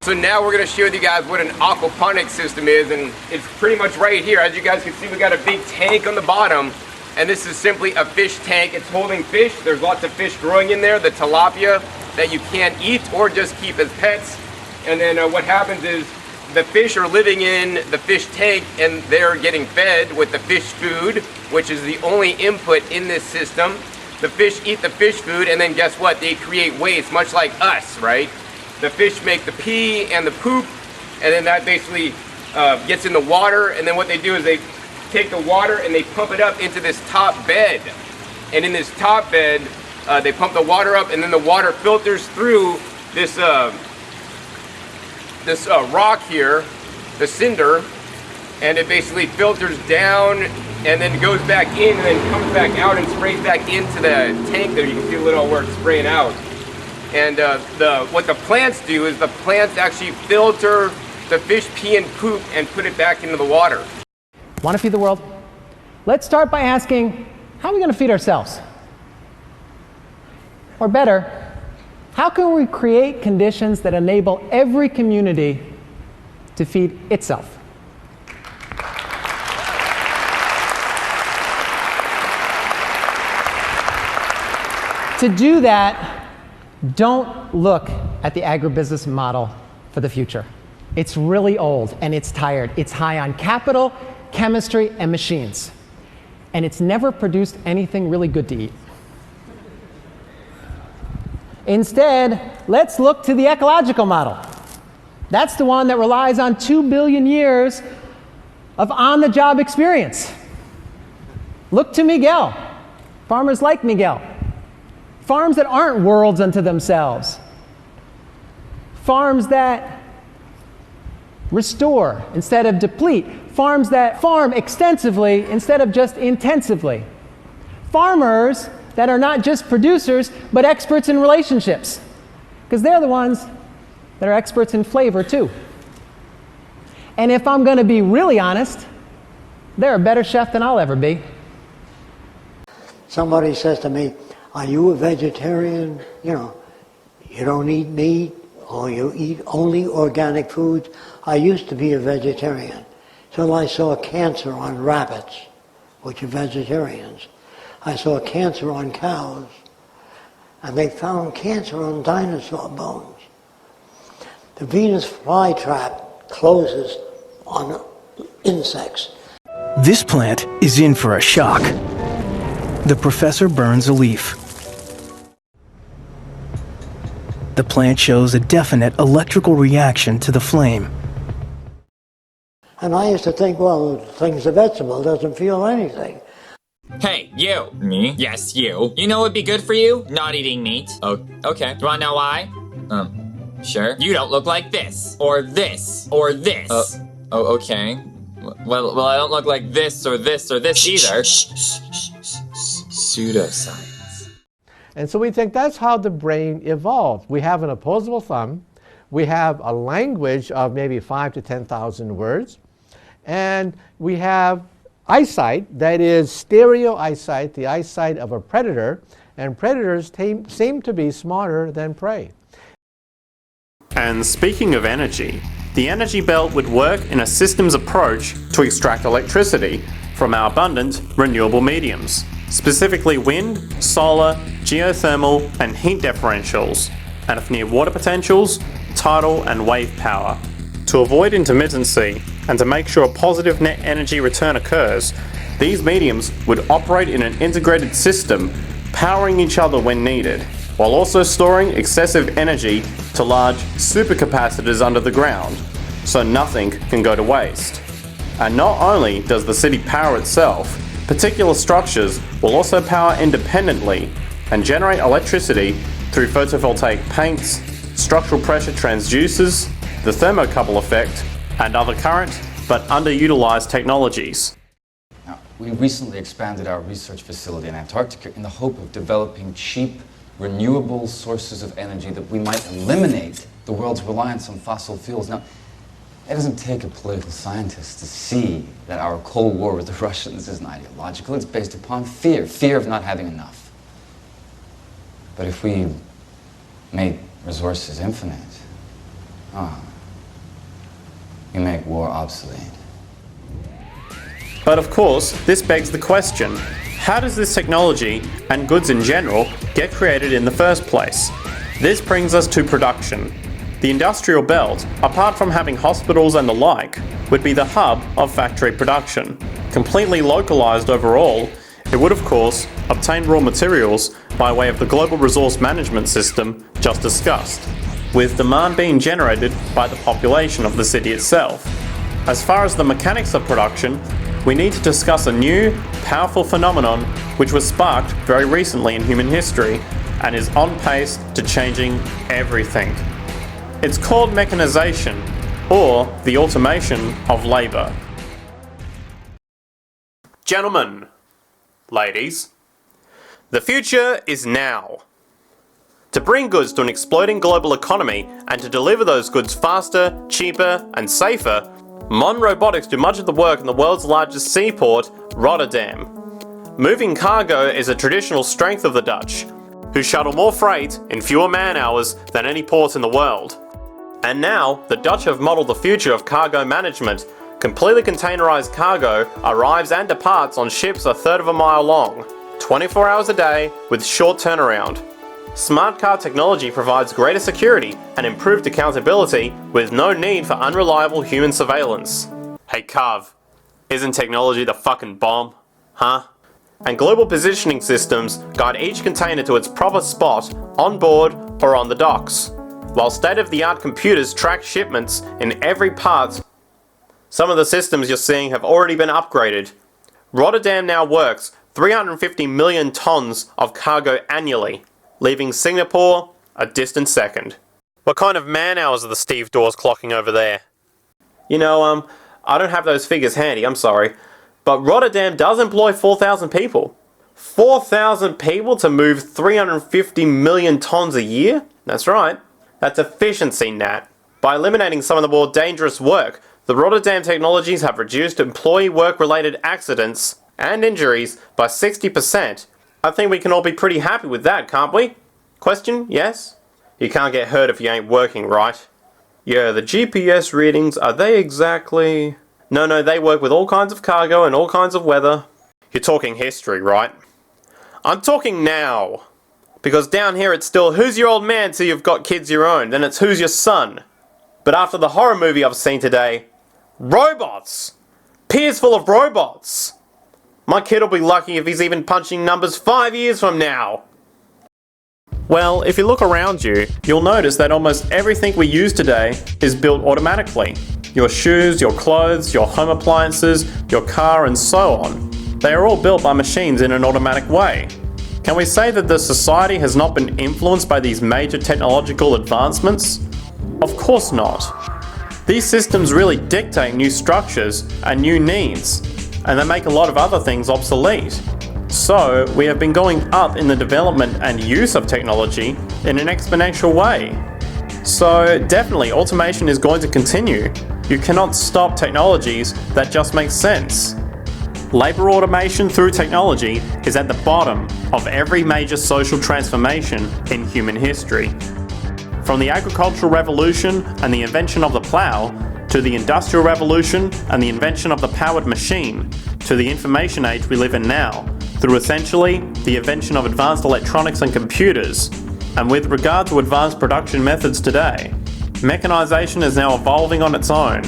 So now we're going to share with you guys what an aquaponics system is, and it's pretty much right here. As you guys can see, we got a big tank on the bottom, and this is simply a fish tank. It's holding fish. There's lots of fish growing in there, the tilapia that you can't eat or just keep as pets. And then what happens is the fish are living in the fish tank, and they're getting fed with the fish food, which is the only input in this system. The fish eat the fish food, and then guess what? They create waste, much like us, right? The fish make the pee and the poop, and then that basically gets in the water, and then what they do is they take the water and they pump it up into this top bed. And in this top bed, they pump the water up, and then the water filters through this rock here, the cinder, and it basically filters down and then goes back in and then comes back out and sprays back into the tank there. You can see a little where it's spraying out. And what the plants do is the plants actually filter the fish pee and poop and put it back into the water. Want to feed the world? Let's start by asking, how are we going to feed ourselves? Or better, how can we create conditions that enable every community to feed itself? To do that, don't look at the agribusiness model for the future. It's really old and it's tired. It's high on capital, chemistry, and machines. And it's never produced anything really good to eat. Instead, let's look to the ecological model. That's the one that relies on 2 billion years of on-the-job experience. Look to Miguel. Farmers like Miguel. Farms that aren't worlds unto themselves. Farms that restore instead of deplete. Farms that farm extensively instead of just intensively. Farmers that are not just producers, but experts in relationships. Because they're the ones that are experts in flavor, too. And if I'm going to be really honest, they're a better chef than I'll ever be. Somebody says to me, are you a vegetarian? You know, you don't eat meat, or you eat only organic foods. I used to be a vegetarian till I saw cancer on rabbits, which are vegetarians. I saw cancer on cows, and they found cancer on dinosaur bones. The Venus flytrap closes on insects. This plant is in for a shock. The professor burns a leaf. The plant shows a definite electrical reaction to the flame. And I used to think, well, the thing's a vegetable, doesn't feel anything. Hey, you! Me? Yes, you. You know what'd be good for you? Not eating meat. Oh, okay. Do you wanna know why? Sure. You don't look like this, or this, or this. Oh, okay. Well, I don't look like this, or this, or this either. Pseudoscience. And so we think that's how the brain evolved. We have an opposable thumb. We have a language of maybe 5,000 to 10,000 words. And we have eyesight, that is stereo eyesight, the eyesight of a predator. And predators seem to be smarter than prey. And speaking of energy, the energy belt would work in a systems approach to extract electricity from our abundant renewable mediums, specifically wind, solar, geothermal, and heat differentials, and if near water potentials, tidal and wave power. To avoid intermittency and to make sure a positive net energy return occurs, these mediums would operate in an integrated system, powering each other when needed, while also storing excessive energy to large supercapacitors under the ground, so nothing can go to waste. And not only does the city power itself, particular structures will also power independently and generate electricity through photovoltaic paints, structural pressure transducers, the thermocouple effect, and other current but underutilized technologies. Now, we recently expanded our research facility in Antarctica in the hope of developing cheap, renewable sources of energy that we might eliminate the world's reliance on fossil fuels. Now, it doesn't take a political scientist to see that our Cold War with the Russians isn't ideological. It's based upon fear of not having enough. But if we make resources infinite, we make war obsolete. But of course, this begs the question, how does this technology, and goods in general, get created in the first place? This brings us to production. The industrial belt, apart from having hospitals and the like, would be the hub of factory production. Completely localized overall, it would of course obtain raw materials by way of the global resource management system just discussed, with demand being generated by the population of the city itself. As far as the mechanics of production, we need to discuss a new, powerful phenomenon which was sparked very recently in human history and is on pace to changing everything. It's called mechanization, or the automation of labor. Gentlemen, ladies, the future is now. To bring goods to an exploding global economy and to deliver those goods faster, cheaper, and safer, modern robotics do much of the work in the world's largest seaport, Rotterdam. Moving cargo is a traditional strength of the Dutch, who shuttle more freight in fewer man-hours than any port in the world. And now, the Dutch have modelled the future of cargo management. Completely containerized cargo arrives and departs on ships a third of a mile long, 24 hours a day with short turnaround. Smart car technology provides greater security and improved accountability with no need for unreliable human surveillance. Hey Carv, Isn't technology the fucking bomb? Huh? And global positioning systems guide each container to its proper spot on board or on the docks, while state-of-the-art computers track shipments in every part. Some of the systems you're seeing have already been upgraded. Rotterdam now works 350 million tons of cargo annually, leaving Singapore a distant second. What kind of man hours are the Steve Dawes clocking over there? You know, I don't have those figures handy, I'm sorry. But Rotterdam does employ 4,000 people. 4,000 people to move 350 million tons a year? That's right. That's efficiency, Nat. By eliminating some of the more dangerous work, the Rotterdam technologies have reduced employee work-related accidents and injuries by 60%. I think we can all be pretty happy with that, can't we? Question, yes? You can't get hurt if you ain't working, right? Yeah, the GPS readings, are they exactly... No, they work with all kinds of cargo and all kinds of weather. You're talking history, right? I'm talking now. Because down here it's still, who's your old man till you've got kids your own? Then it's, who's your son? But after the horror movie I've seen today, robots! Piers full of robots! My kid will be lucky if he's even punching numbers 5 years from now. Well, if you look around you, you'll notice that almost everything we use today is built automatically. Your shoes, your clothes, your home appliances, your car, and so on. They are all built by machines in an automatic way. Can we say that the society has not been influenced by these major technological advancements? Of course not. These systems really dictate new structures and new needs, and they make a lot of other things obsolete. So, we have been going up in the development and use of technology in an exponential way. So, definitely, automation is going to continue. You cannot stop technologies that just make sense. Labour automation through technology is at the bottom of every major social transformation in human history. From the agricultural revolution and the invention of the plough, to the industrial revolution and the invention of the powered machine, to the information age we live in now, through essentially the invention of advanced electronics and computers. And with regard to advanced production methods today, mechanisation is now evolving on its own,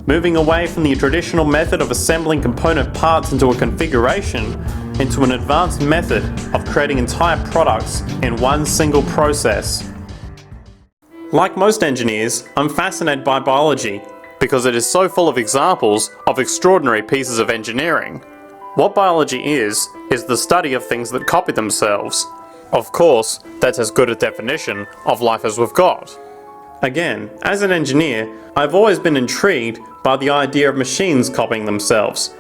moving away from the traditional method of assembling component parts into a configuration into an advanced method of creating entire products in one single process. Like most engineers, I'm fascinated by biology because it is so full of examples of extraordinary pieces of engineering. What biology is the study of things that copy themselves. Of course, that's as good a definition of life as we've got. Again, as an engineer, I've always been intrigued by the idea of machines copying themselves.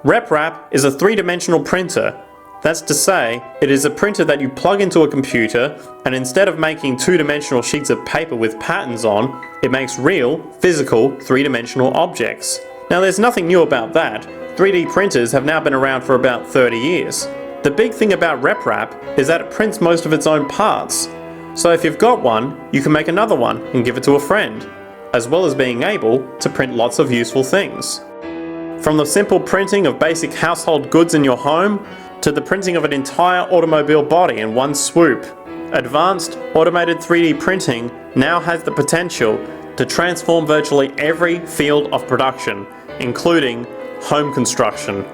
RepRap is a three-dimensional printer. That's to say, it is a printer that you plug into a computer, and instead of making two-dimensional sheets of paper with patterns on, it makes real, physical, three-dimensional objects. Now there's nothing new about that. 3D printers have now been around for about 30 years. The big thing about RepRap is that it prints most of its own parts. So if you've got one, you can make another one and give it to a friend, as well as being able to print lots of useful things. From the simple printing of basic household goods in your home, to the printing of an entire automobile body in one swoop, advanced automated 3D printing now has the potential to transform virtually every field of production, including home construction.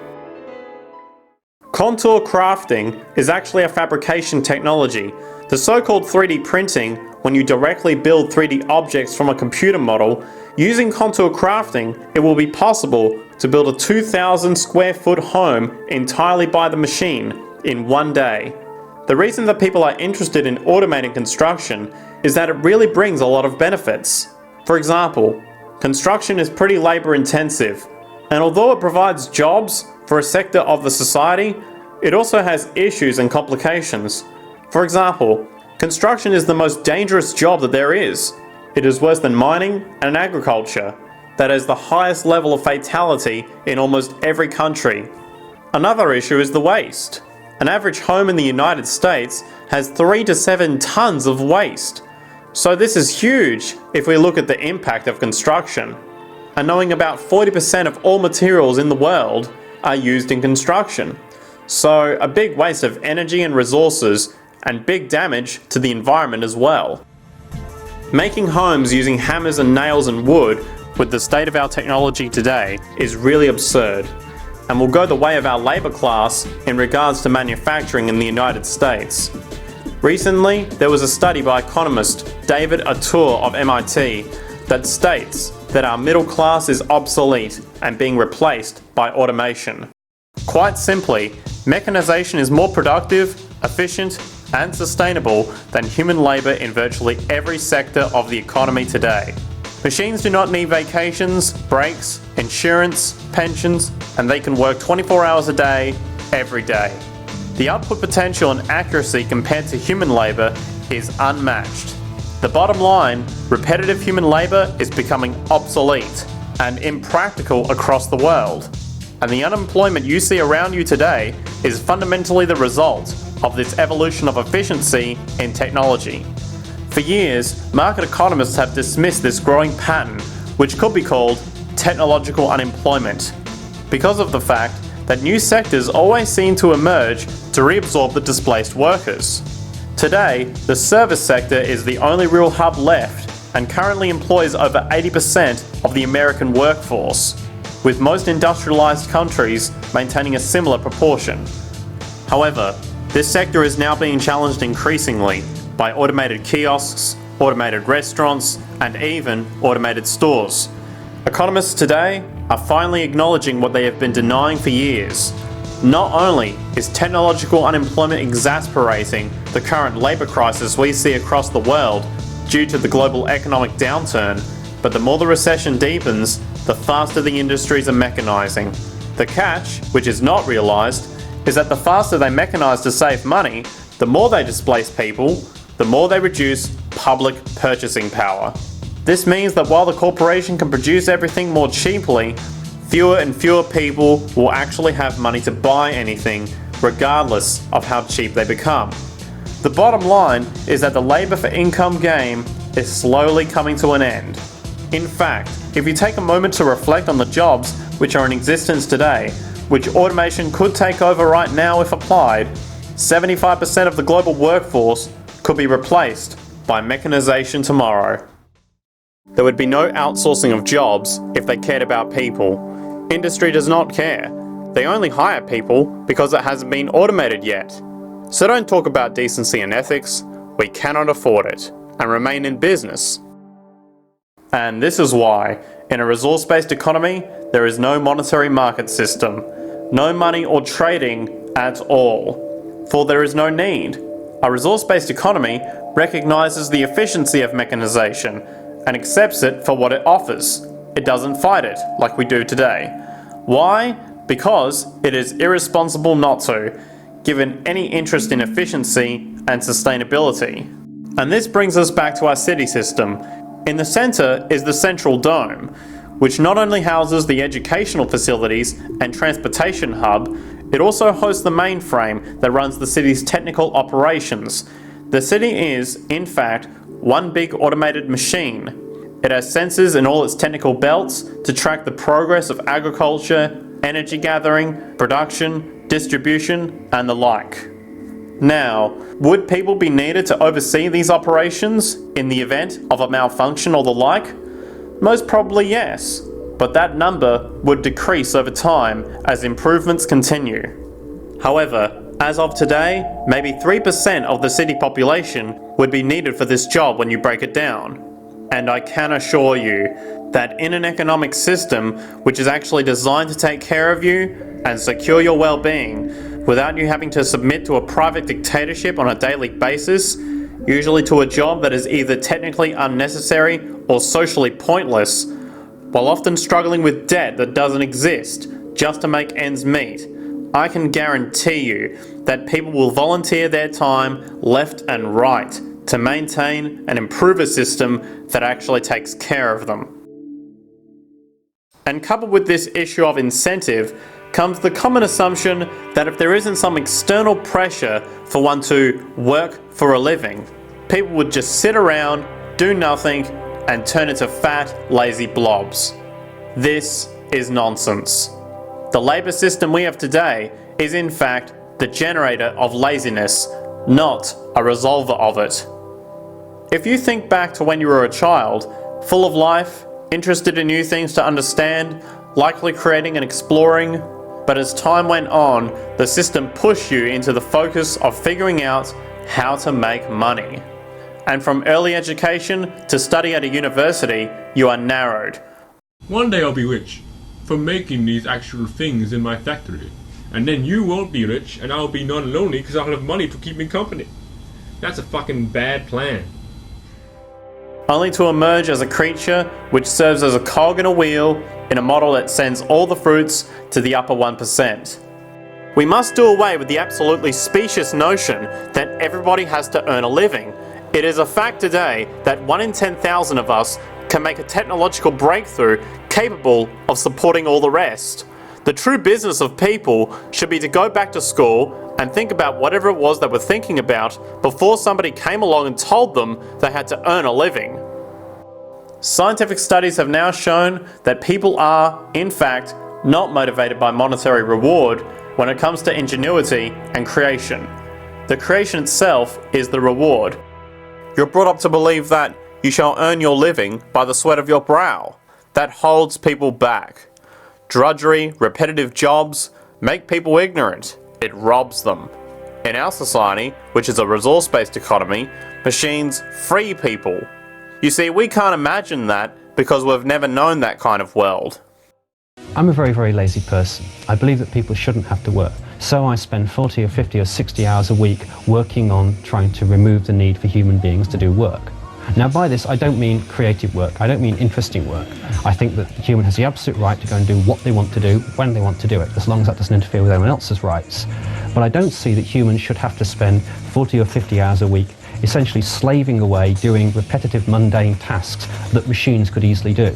Contour crafting is actually a fabrication technology. The so-called 3D printing, when you directly build 3D objects from a computer model, using contour crafting, it will be possible to build a 2,000 square foot home entirely by the machine in one day. The reason that people are interested in automating construction is that it really brings a lot of benefits. For example, construction is pretty labor intensive, and although it provides jobs for a sector of the society, it also has issues and complications. For example, construction is the most dangerous job that there is. It is worse than mining and agriculture, that has the highest level of fatality in almost every country. Another issue is the waste. An average home in the United States has 3 to 7 tons of waste. So this is huge if we look at the impact of construction. And knowing about 40% of all materials in the world are used in construction. So a big waste of energy and resources, and big damage to the environment as well. Making homes using hammers and nails and wood with the state of our technology today is really absurd, and will go the way of our labour class in regards to manufacturing in the United States. Recently, there was a study by economist David Autor of MIT that states that our middle class is obsolete and being replaced by automation. Quite simply, mechanization is more productive, efficient, and sustainable than human labour in virtually every sector of the economy today. Machines do not need vacations, breaks, insurance, pensions, and they can work 24 hours a day, every day. The output potential and accuracy compared to human labour is unmatched. The bottom line, repetitive human labour is becoming obsolete and impractical across the world. And the unemployment you see around you today is fundamentally the result of this evolution of efficiency in technology. For years, market economists have dismissed this growing pattern, which could be called technological unemployment, because of the fact that new sectors always seem to emerge to reabsorb the displaced workers. Today, the service sector is the only real hub left and currently employs over 80% of the American workforce, with most industrialized countries maintaining a similar proportion. However, this sector is now being challenged increasingly by automated kiosks, automated restaurants, and even automated stores. Economists today are finally acknowledging what they have been denying for years. Not only is technological unemployment exacerbating the current labour crisis we see across the world due to the global economic downturn, but the more the recession deepens, the faster the industries are mechanising. The catch, which is not realised, is that the faster they mechanise to save money, the more they displace people, the more they reduce public purchasing power. This means that while the corporation can produce everything more cheaply, fewer and fewer people will actually have money to buy anything, regardless of how cheap they become. The bottom line is that the labour for income game is slowly coming to an end. In fact, if you take a moment to reflect on the jobs which are in existence today, which automation could take over right now if applied, 75% of the global workforce could be replaced by mechanization tomorrow. There would be no outsourcing of jobs if they cared about people. Industry does not care. They only hire people because it hasn't been automated yet. So don't talk about decency and ethics. We cannot afford it and remain in business. And this is why, in a resource-based economy, there is no monetary market system, no money or trading at all, for there is no need. A resource-based economy recognizes the efficiency of mechanization and accepts it for what it offers. It doesn't fight it like we do today. Why? Because it is irresponsible not to, given any interest in efficiency and sustainability. And this brings us back to our city system. In the centre is the Central Dome, which not only houses the educational facilities and transportation hub, it also hosts the mainframe that runs the city's technical operations. The city is, in fact, one big automated machine. It has sensors in all its technical belts to track the progress of agriculture, energy gathering, production, distribution, and the like. Now, would people be needed to oversee these operations in the event of a malfunction or the like? Most probably yes, but that number would decrease over time as improvements continue. However, as of today, maybe 3% of the city population would be needed for this job when you break it down. And I can assure you that in an economic system which is actually designed to take care of you and secure your well-being, without you having to submit to a private dictatorship on a daily basis, usually to a job that is either technically unnecessary or socially pointless, while often struggling with debt that doesn't exist just to make ends meet, I can guarantee you that people will volunteer their time left and right to maintain and improve a system that actually takes care of them. And coupled with this issue of incentive comes the common assumption that if there isn't some external pressure for one to work for a living, people would just sit around, do nothing, and turn into fat, lazy blobs. This is nonsense. The labour system we have today is in fact the generator of laziness, not a resolver of it. If you think back to when you were a child, full of life, interested in new things to understand, likely creating and exploring. But as time went on, the system pushed you into the focus of figuring out how to make money. And from early education to study at a university, you are narrowed. One day I'll be rich from making these actual things in my factory. And then you won't be rich and I'll be non-lonely because I'll have money to keep me company. That's a fucking bad plan. Only to emerge as a creature which serves as a cog in a wheel in a model that sends all the fruits to the upper 1%. We must do away with the absolutely specious notion that everybody has to earn a living. It is a fact today that 1 in 10,000 of us can make a technological breakthrough capable of supporting all the rest. The true business of people should be to go back to school and think about whatever it was they were thinking about before somebody came along and told them they had to earn a living. Scientific studies have now shown that people are, in fact, not motivated by monetary reward when it comes to ingenuity and creation. The creation itself is the reward. You're brought up to believe that you shall earn your living by the sweat of your brow. That holds people back. Drudgery, repetitive jobs make people ignorant. It robs them. In our society, which is a resource-based economy, machines free people. You see, we can't imagine that because we've never known that kind of world. I'm a very, very lazy person. I believe that people shouldn't have to work. So I spend 40 or 50 or 60 hours a week working on trying to remove the need for human beings to do work. Now by this I don't mean creative work, I don't mean interesting work. I think that the human has the absolute right to go and do what they want to do, when they want to do it, as long as that doesn't interfere with anyone else's rights. But I don't see that humans should have to spend 40 or 50 hours a week essentially slaving away doing repetitive mundane tasks that machines could easily do.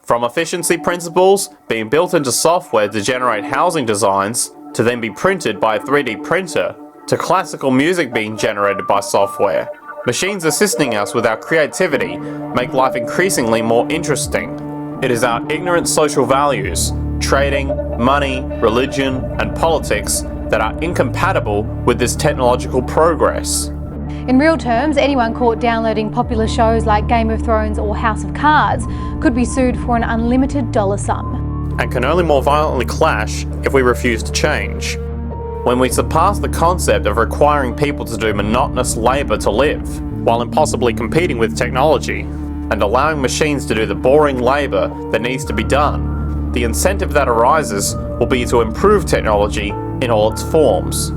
From efficiency principles being built into software to generate housing designs, to then be printed by a 3D printer, to classical music being generated by software, machines assisting us with our creativity make life increasingly more interesting. It is our ignorant social values, trading, money, religion, and politics that are incompatible with this technological progress. In real terms, anyone caught downloading popular shows like Game of Thrones or House of Cards could be sued for an unlimited dollar sum. And can only more violently clash if we refuse to change. When we surpass the concept of requiring people to do monotonous labour to live, while impossibly competing with technology, and allowing machines to do the boring labour that needs to be done, the incentive that arises will be to improve technology in all its forms.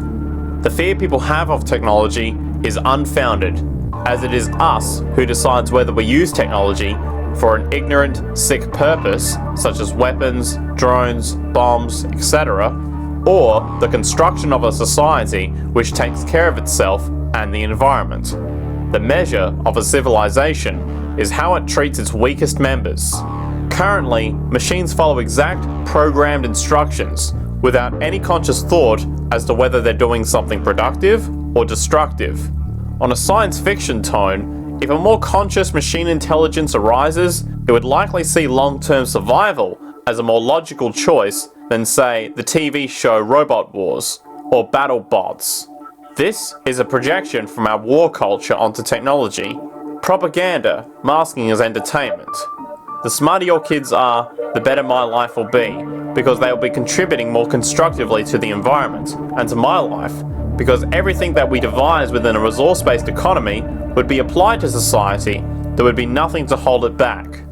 The fear people have of technology is unfounded, as it is us who decides whether we use technology for an ignorant, sick purpose, such as weapons, drones, bombs, etc., or the construction of a society which takes care of itself and the environment. The measure of a civilization is how it treats its weakest members. Currently, machines follow exact, programmed instructions without any conscious thought as to whether they're doing something productive or destructive. On a science fiction tone, if a more conscious machine intelligence arises, it would likely see long-term survival as a more logical choice than, say, the TV show Robot Wars or Battle Bots. This is a projection from our war culture onto technology. Propaganda masking as entertainment. The smarter your kids are, the better my life will be, because they will be contributing more constructively to the environment and to my life, because everything that we devise within a resource-based economy would be applied to society. There would be nothing to hold it back.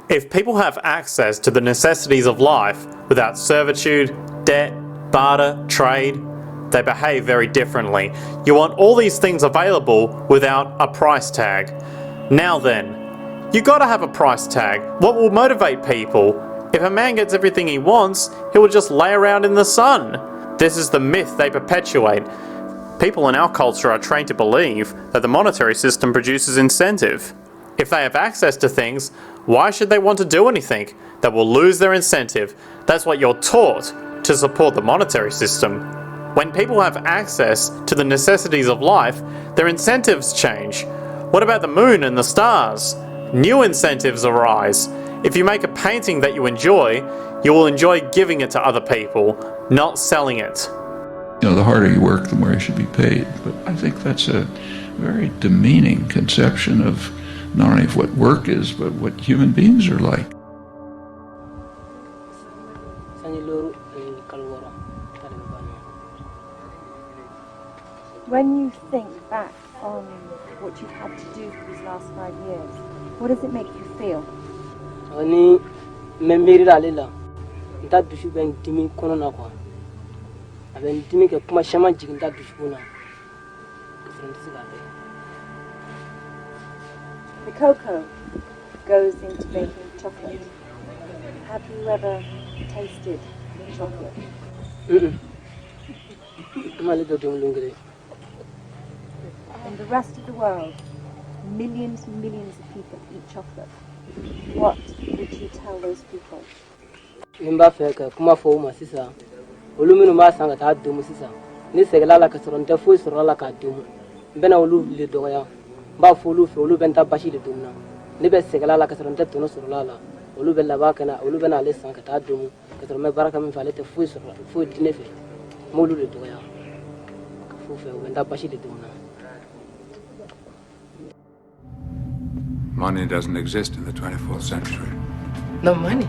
If people have access to the necessities of life without servitude, debt, barter, trade, they behave very differently. You want all these things available without a price tag. Now then, you gotta have a price tag. What will motivate people? If a man gets everything he wants, he will just lay around in the sun. This is the myth they perpetuate. People in our culture are trained to believe that the monetary system produces incentive. If they have access to things, why should they want to do anything that will lose their incentive? That's what you're taught to support the monetary system. When people have access to the necessities of life, their incentives change. What about the moon and the stars? New incentives arise. If you make a painting that you enjoy, you will enjoy giving it to other people, not selling it. You know, the harder you work, the more you should be paid. But I think that's a very demeaning conception of not only of what work is, but what human beings are like. When you think back on what you've had to do for these last 5 years, what does it make you feel? The cocoa goes into making chocolate. Have you ever tasted chocolate? In the rest of the world, millions and millions of people eat chocolate. What would you tell those people? Money doesn't exist in the 24th century. No money?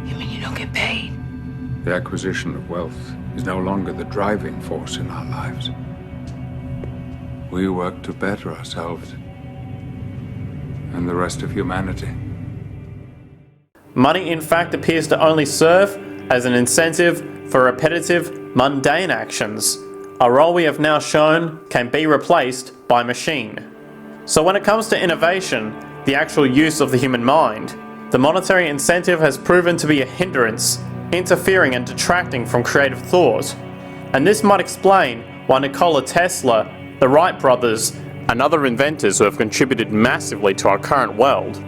You mean you don't get paid? The acquisition of wealth is no longer the driving force in our lives. We work to better ourselves and the rest of humanity. Money in fact appears to only serve as an incentive for repetitive, mundane actions, a role we have now shown can be replaced by machine. So when it comes to innovation, the actual use of the human mind, the monetary incentive has proven to be a hindrance, interfering and detracting from creative thought. And this might explain why Nikola Tesla, the Wright brothers, and other inventors who have contributed massively to our current world,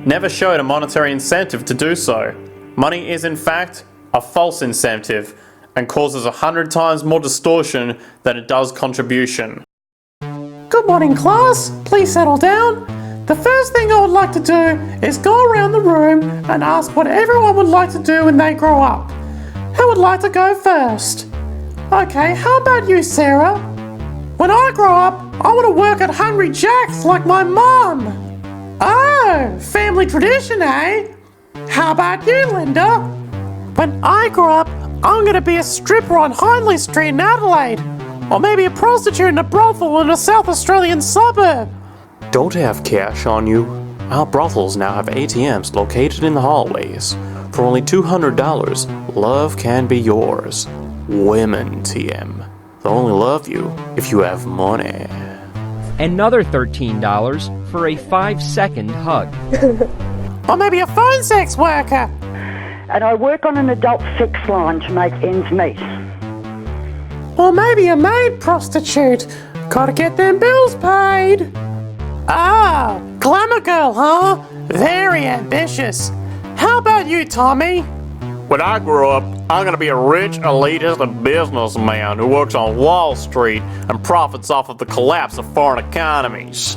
never showed a monetary incentive to do so. Money is in fact a false incentive and causes 100 times more distortion than it does contribution. Good morning, class. Please settle down. The first thing I would like to do is go around the room and ask what everyone would like to do when they grow up. Who would like to go first? Okay, how about you, Sarah? When I grow up, I want to work at Hungry Jack's like my mom. Oh, family tradition, eh? How about you, Linda? When I grow up, I'm going to be a stripper on Hindley Street in Adelaide. Or maybe a prostitute in a brothel in a South Australian suburb. Don't have cash on you. Our brothels now have ATMs located in the hallways. For only $200, love can be yours. Women, TM. They'll only love you if you have money. Another $13 for a 5-second hug. Or maybe a phone sex worker. And I work on an adult sex line to make ends meet. Or maybe a maid prostitute. Gotta get them bills paid. Ah, glamour girl, huh? Very ambitious. How about you, Tommy? When I grow up, I'm gonna be a rich, elitist, and businessman who works on Wall Street and profits off of the collapse of foreign economies.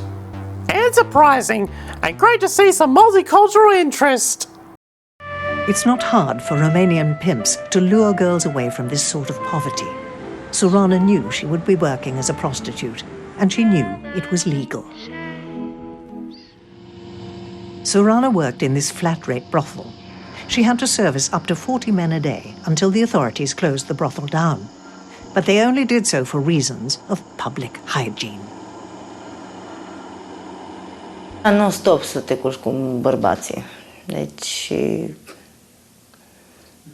Enterprising, and great to see some multicultural interest. It's not hard for Romanian pimps to lure girls away from this sort of poverty. Surana knew she would be working as a prostitute, and she knew it was legal. Surana worked in this flat-rate brothel. She had to service up to 40 men a day until the authorities closed the brothel down. But they only did so for reasons of public hygiene. Non-stop să te culci cu bărbații. Deci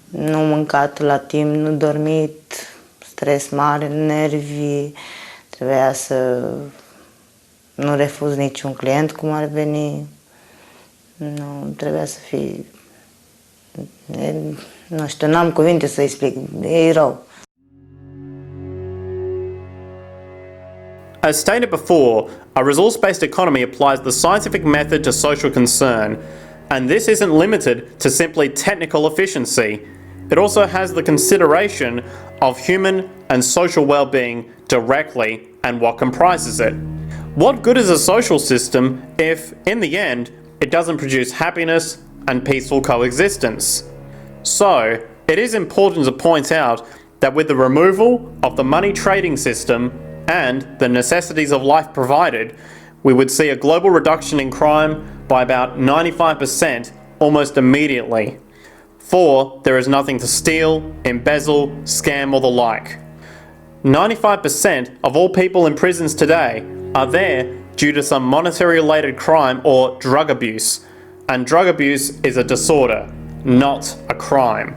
nu mâncat la timp, nu dormit, stres mare, nervi, trebuia să nu refuz niciun client cum ar veni, nu trebuia să fii, nu știu, n-am cuvinte să explic, e rău. As stated before, a resource-based economy applies the scientific method to social concern, and this isn't limited to simply technical efficiency. It also has the consideration of human and social well-being directly and what comprises it. What good is a social system if, in the end, it doesn't produce happiness and peaceful coexistence? So, it is important to point out that with the removal of the money trading system and the necessities of life provided, we would see a global reduction in crime by about 95% almost immediately. 4. There is nothing to steal, embezzle, scam or the like. 95% of all people in prisons today are there due to some monetary-related crime or drug abuse. And drug abuse is a disorder, not a crime.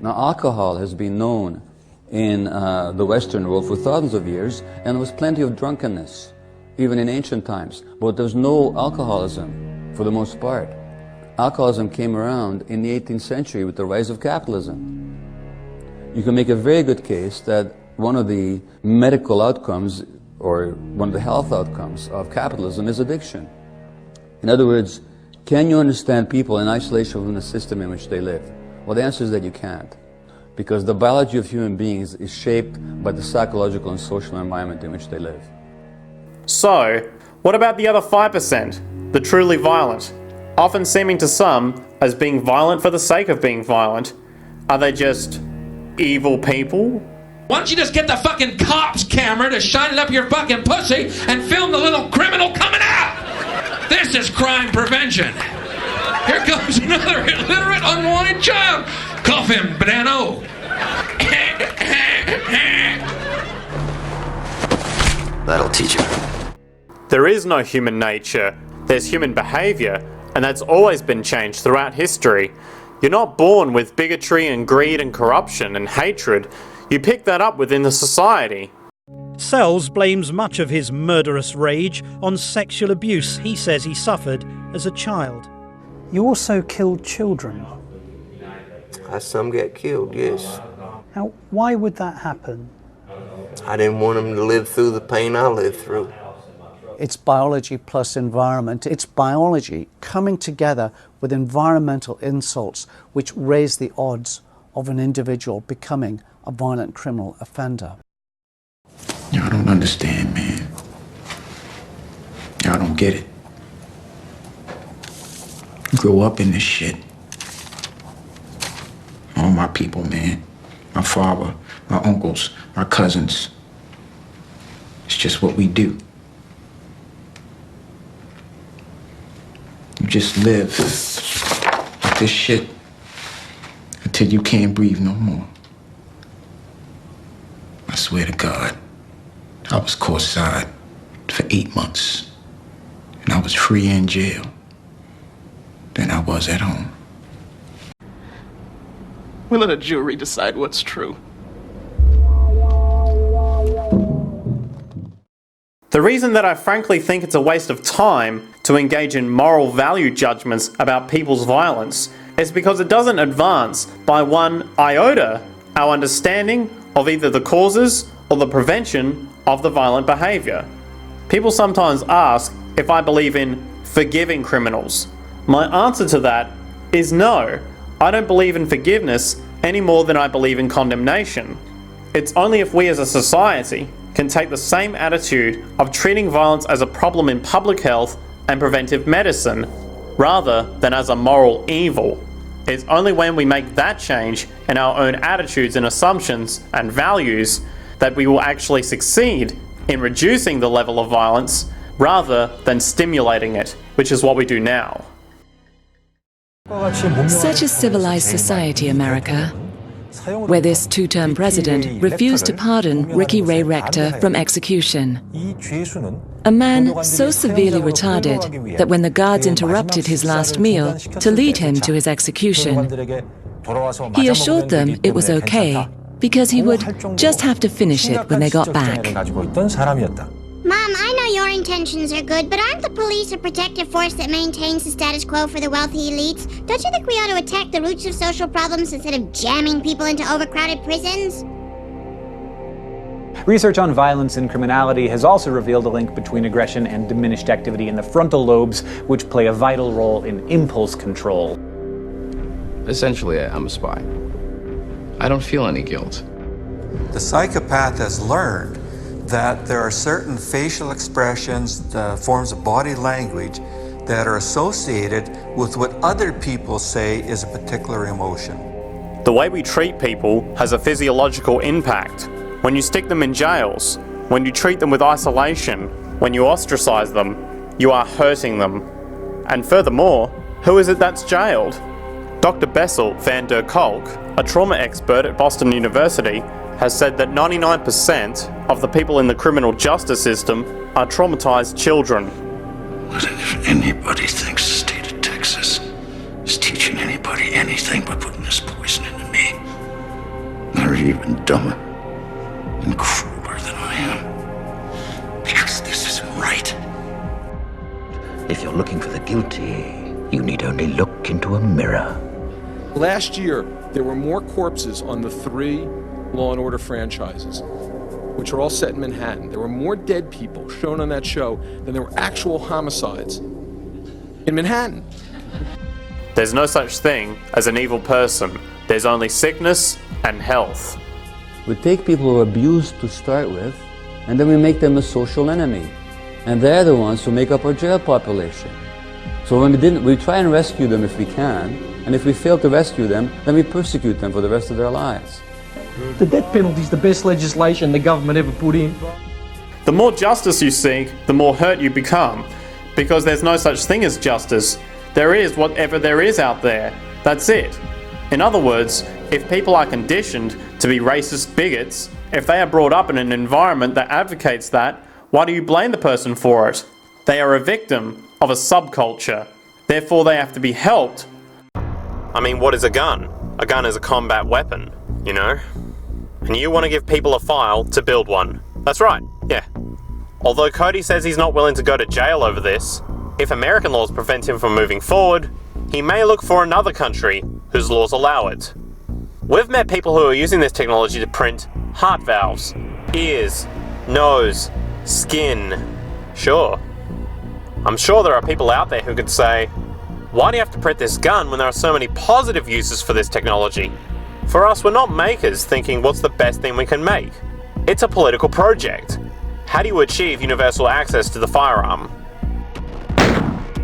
Now, alcohol has been known in the Western world for thousands of years, and there was plenty of drunkenness, even in ancient times. But there's no alcoholism, for the most part. Alcoholism came around in the 18th century with the rise of capitalism. You can make a very good case that one of the medical outcomes, or one of the health outcomes of capitalism is addiction. In other words, can you understand people in isolation from the system in which they live? Well, the answer is that you can't, because the biology of human beings is shaped by the psychological and social environment in which they live. So, what about the other 5%, the truly violent? Often seeming to some as being violent for the sake of being violent. Are they just evil people? Why don't you just get the fucking cop's camera to shine it up your fucking pussy and film the little criminal coming out? This is crime prevention. Here comes another illiterate, unwanted child. Cuff him, Banano. That'll teach him. There is no human nature. There's human behaviour, and that's always been changed throughout history. You're not born with bigotry and greed and corruption and hatred. You pick that up within the society. Sells blames much of his murderous rage on sexual abuse he says he suffered as a child. You also killed children. Some get killed, yes. Now, why would that happen? I didn't want them to live through the pain I lived through. It's biology plus environment. It's biology coming together with environmental insults which raise the odds of an individual becoming a violent criminal offender. Y'all don't understand, man. Y'all don't get it. Grow up in this shit. All my people, man. My father, my uncles, my cousins. It's just what we do. You just live with this shit until you can't breathe no more. I swear to God, I was courtside for 8 months, and I was free in jail than I was at home. We let a jury decide what's true. The reason that I frankly think it's a waste of time to engage in moral value judgments about people's violence is because it doesn't advance by one iota our understanding of either the causes or the prevention of the violent behaviour. People sometimes ask if I believe in forgiving criminals. My answer to that is no. I don't believe in forgiveness any more than I believe in condemnation. It's only if we as a society can take the same attitude of treating violence as a problem in public health and preventive medicine, rather than as a moral evil. It's only when we make that change in our own attitudes and assumptions and values that we will actually succeed in reducing the level of violence rather than stimulating it, which is what we do now. Such a civilized society, America, where this two-term president refused to pardon Ricky Ray Rector from execution. A man so severely retarded that when the guards interrupted his last meal to lead him to his execution, he assured them it was okay because he would just have to finish it when they got back. Mom, I know your intentions are good, but aren't the police a protective force that maintains the status quo for the wealthy elites? Don't you think we ought to attack the roots of social problems instead of jamming people into overcrowded prisons? Research on violence and criminality has also revealed a link between aggression and diminished activity in the frontal lobes, which play a vital role in impulse control. Essentially, I'm a spy. I don't feel any guilt. The psychopath has learned that there are certain facial expressions, forms of body language that are associated with what other people say is a particular emotion. The way we treat people has a physiological impact. When you stick them in jails, when you treat them with isolation, When you ostracize them, you are hurting them. And furthermore, who is it that's jailed? Dr. Bessel van der Kolk, a trauma expert at Boston University, has said that 99% of the people in the criminal justice system are traumatized children. What if anybody thinks the state of Texas is teaching anybody anything but putting this poison into me? They're even dumber and crueler than I am. Because this isn't right. If you're looking for the guilty, you need only look into a mirror. Last year, there were more corpses on the 3 Law and Order franchises, which are all set in Manhattan. There were more dead people shown on that show than there were actual homicides in Manhattan. There's no such thing as an evil person. There's only sickness and health. We take people who are abused to start with, and then we make them a social enemy. And they're the ones who make up our jail population. So when we try and rescue them if we can, and if we fail to rescue them, then we persecute them for the rest of their lives. The death penalty is the best legislation the government ever put in. The more justice you seek, the more hurt you become. Because there's no such thing as justice. There is whatever there is out there. That's it. In other words, if people are conditioned to be racist bigots, if they are brought up in an environment that advocates that, why do you blame the person for it? They are a victim of a subculture. Therefore they have to be helped. I mean, what is a gun? A gun is a combat weapon, you know? And you want to give people a file to build one. That's right, yeah. Although Cody says he's not willing to go to jail over this, if American laws prevent him from moving forward, he may look for another country whose laws allow it. We've met people who are using this technology to print heart valves, ears, nose, skin. Sure. I'm sure there are people out there who could say, why do you have to print this gun when there are so many positive uses for this technology? For us, we're not makers thinking what's the best thing we can make. It's a political project. How do you achieve universal access to the firearm?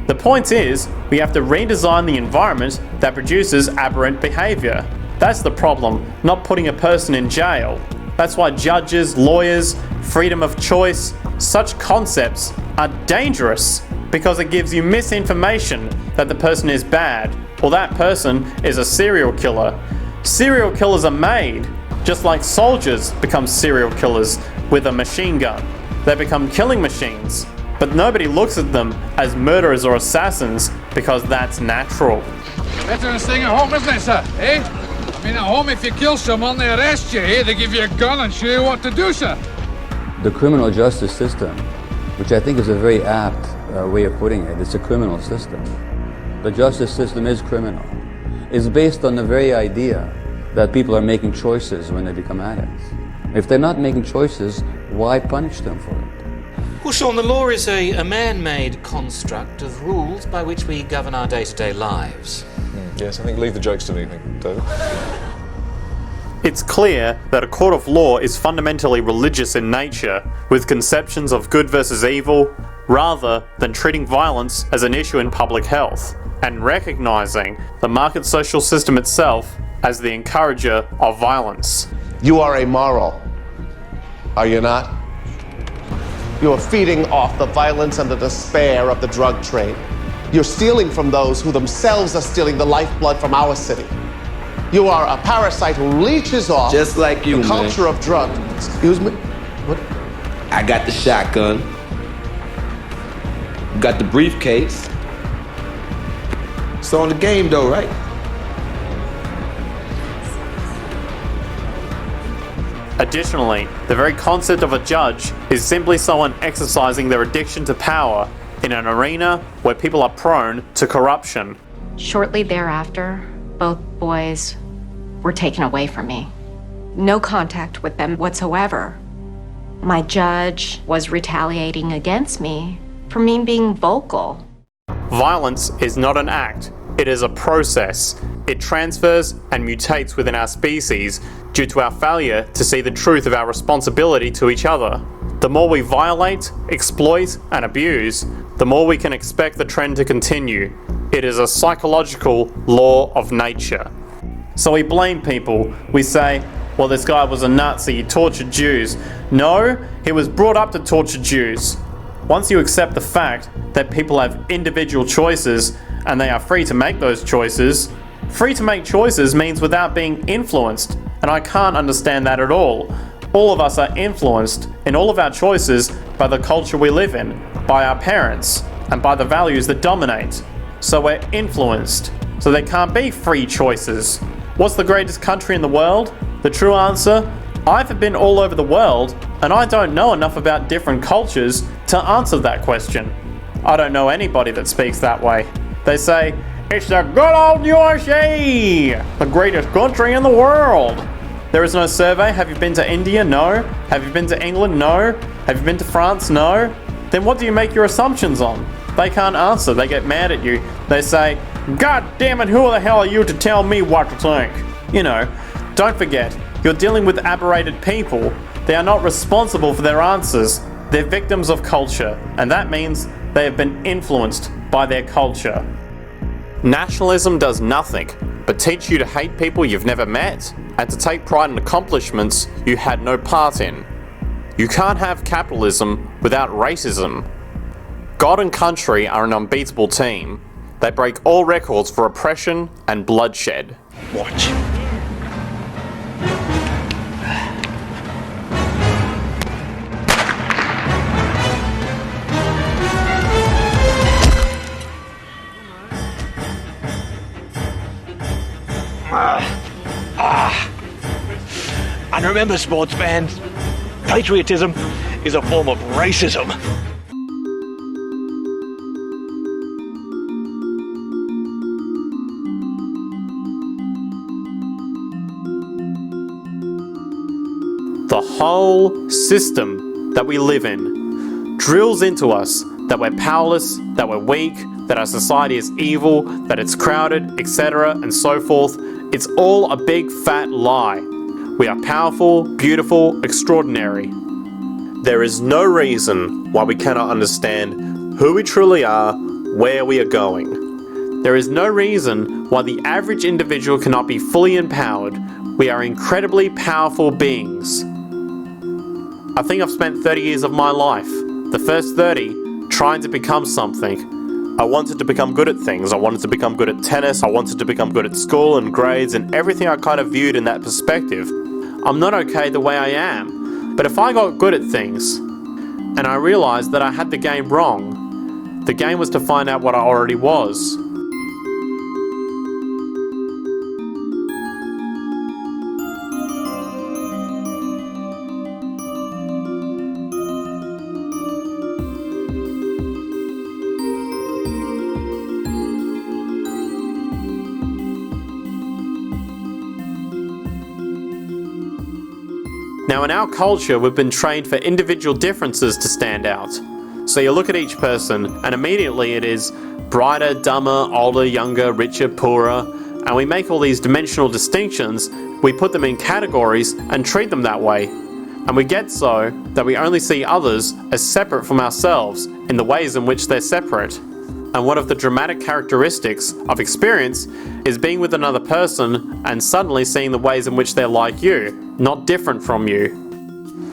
The point is, we have to redesign the environment that produces aberrant behavior. That's the problem, not putting a person in jail. That's why judges, lawyers, freedom of choice, such concepts are dangerous because it gives you misinformation that the person is bad or that person is a serial killer. Serial killers are made, just like soldiers become serial killers with a machine gun. They become killing machines, but nobody looks at them as murderers or assassins because that's natural. Better than staying at home, isn't it, sir? Eh? I mean, at home, if you kill someone, they arrest you, eh? They give you a gun and show you what to do, sir. The criminal justice system, which I think is a very apt way of putting it, it's a criminal system. The justice system is criminal. It's based on the very idea that people are making choices when they become addicts. If they're not making choices, why punish them for it? Well, Sean, the law is a man-made construct of rules by which we govern our day-to-day lives. Yes, I think leave the jokes to the evening, David. It's clear that a court of law is fundamentally religious in nature, with conceptions of good versus evil, rather than treating violence as an issue in public health, and recognizing the market social system itself as the encourager of violence. You are amoral, are you not? You are feeding off the violence and the despair of the drug trade. You're stealing from those who themselves are stealing the lifeblood from our city. You are a parasite who leeches off just like you, the culture of drug. Excuse me? What? I got the shotgun. Got the briefcase. It's on the game though, right? Additionally, the very concept of a judge is simply someone exercising their addiction to power in an arena where people are prone to corruption. Shortly thereafter, both boys were taken away from me. No contact with them whatsoever. My judge was retaliating against me for me being vocal. Violence is not an act, it is a process. It transfers and mutates within our species due to our failure to see the truth of our responsibility to each other. The more we violate, exploit, and abuse, the more we can expect the trend to continue. It is a psychological law of nature. So we blame people. We say, well, this guy was a Nazi, he tortured Jews. No, he was brought up to torture Jews. once you accept the fact that people have individual choices and they are free to make those choices, free to make choices means without being influenced, and I can't understand that at all. All of us are influenced in all of our choices by the culture we live in, by our parents, and by the values that dominate. So we're influenced. So there can't be free choices. What's the greatest country in the world? The true answer? I've been all over the world, and I don't know enough about different cultures to answer that question. I don't know anybody that speaks that way. They say, it's the good old USA, the greatest country in the world. There is no survey. Have you been to India? No. Have you been to England? No. Have you been to France? No. Then what do you make your assumptions on? They can't answer. They get mad at you. They say, God damn it, who the hell are you to tell me what to think? You know, don't forget, you're dealing with aberrated people. They are not responsible for their answers. They're victims of culture, and that means they have been influenced by their culture. Nationalism does nothing but teach you to hate people you've never met and to take pride in accomplishments you had no part in. You can't have capitalism without racism. God and country are an unbeatable team. They break all records for oppression and bloodshed. Watch. And remember, sports fans, patriotism is a form of racism. The whole system that we live in drills into us that we're powerless, that we're weak, that our society is evil, that it's crowded, etc. and so forth. It's all a big fat lie. We are powerful, beautiful, extraordinary. There is no reason why we cannot understand who we truly are, where we are going. There is no reason why the average individual cannot be fully empowered. We are incredibly powerful beings. I think I've spent 30 years of my life, the first 30, trying to become something. I wanted to become good at things. I wanted to become good at tennis. I wanted to become good at school and grades and everything I kind of viewed in that perspective. I'm not okay the way I am. But if I got good at things and I realized that I had the game wrong, the game was to find out what I already was. Now in our culture, we've been trained for individual differences to stand out. So you look at each person and immediately it is brighter, dumber, older, younger, richer, poorer, and we make all these dimensional distinctions, we put them in categories and treat them that way. And we get so that we only see others as separate from ourselves in the ways in which they're separate. And one of the dramatic characteristics of experience is being with another person and suddenly seeing the ways in which they're like you, not different from you.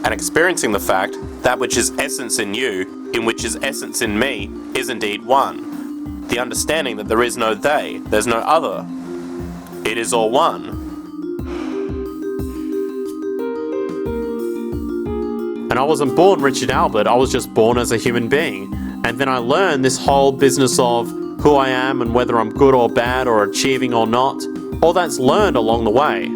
And experiencing the fact that which is essence in you, in which is essence in me, is indeed one. The understanding that there is no they, there's no other. It is all one. And I wasn't born Richard Albert, I was just born as a human being. And then I learned this whole business of who I am and whether I'm good or bad or achieving or not. All that's learned along the way.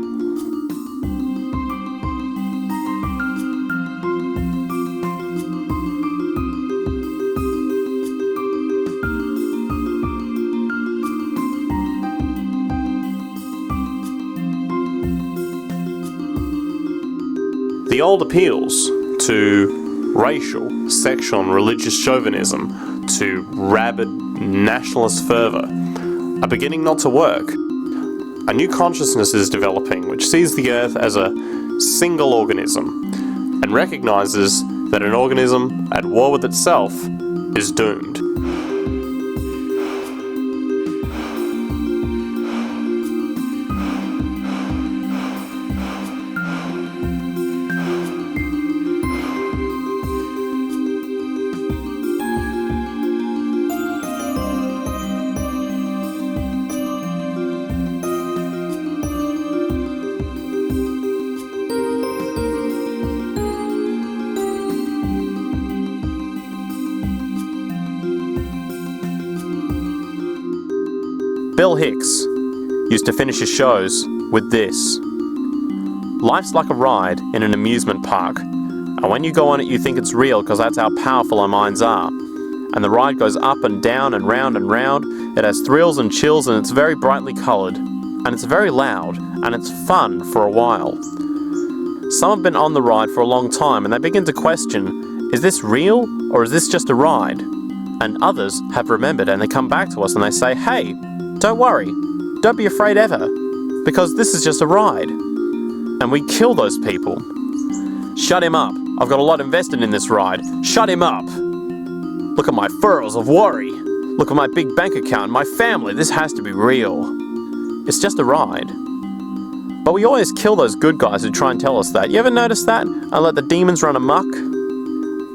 The old appeals to racial, sexual and religious chauvinism, to rabid nationalist fervour, are beginning not to work. A new consciousness is developing which sees the Earth as a single organism and recognises that an organism at war with itself is doomed. Bill Hicks used to finish his shows with this. Life's like a ride in an amusement park, and when you go on it you think it's real because that's how powerful our minds are. And the ride goes up and down and round and round. It has thrills and chills and it's very brightly coloured. And it's very loud and it's fun for a while. Some have been on the ride for a long time and they begin to question, is this real or is this just a ride? And others have remembered and they come back to us and they say, hey, don't worry, don't be afraid ever, because this is just a ride. And we kill those people. Shut him up. I've got a lot invested in this ride. Shut him up. Look at my furrows of worry. Look at my big bank account, my family. This has to be real. It's just a ride. But we always kill those good guys who try and tell us that. You ever notice that? And let the demons run amok?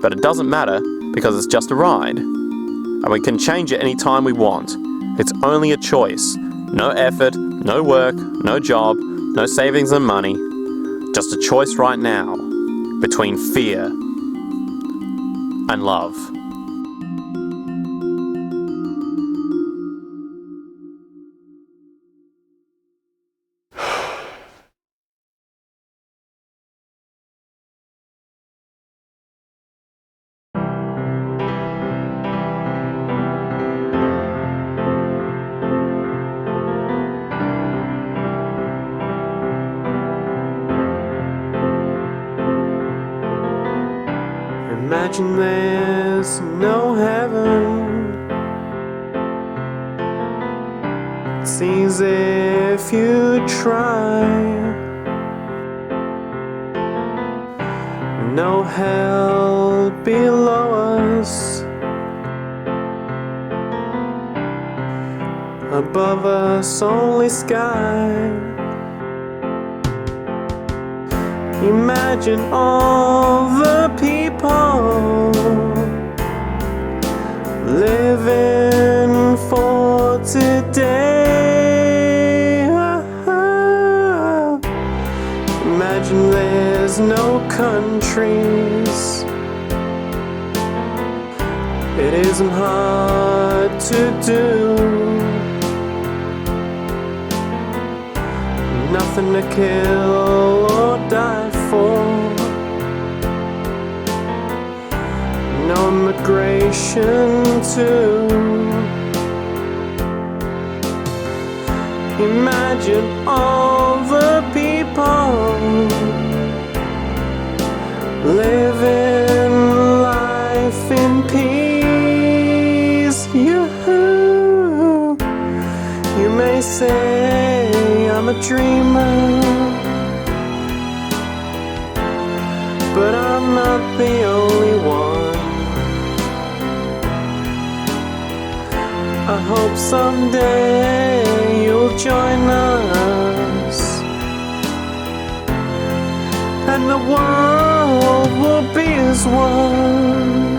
But it doesn't matter because it's just a ride. And we can change it any time we want. It's only a choice. No effort, no work, no job, no savings and money. Just a choice right now between fear and love. Imagine there's no heaven. It's easy if you try. No hell below us. Above us only sky. Imagine all the people living for today. Imagine there's no countries. It isn't hard to do. Nothing to kill or die for. No immigration too. Imagine all the people living life in peace. You may say I'm a dreamer, but I'm not the only one. I hope someday you'll join us, and the world will be as one.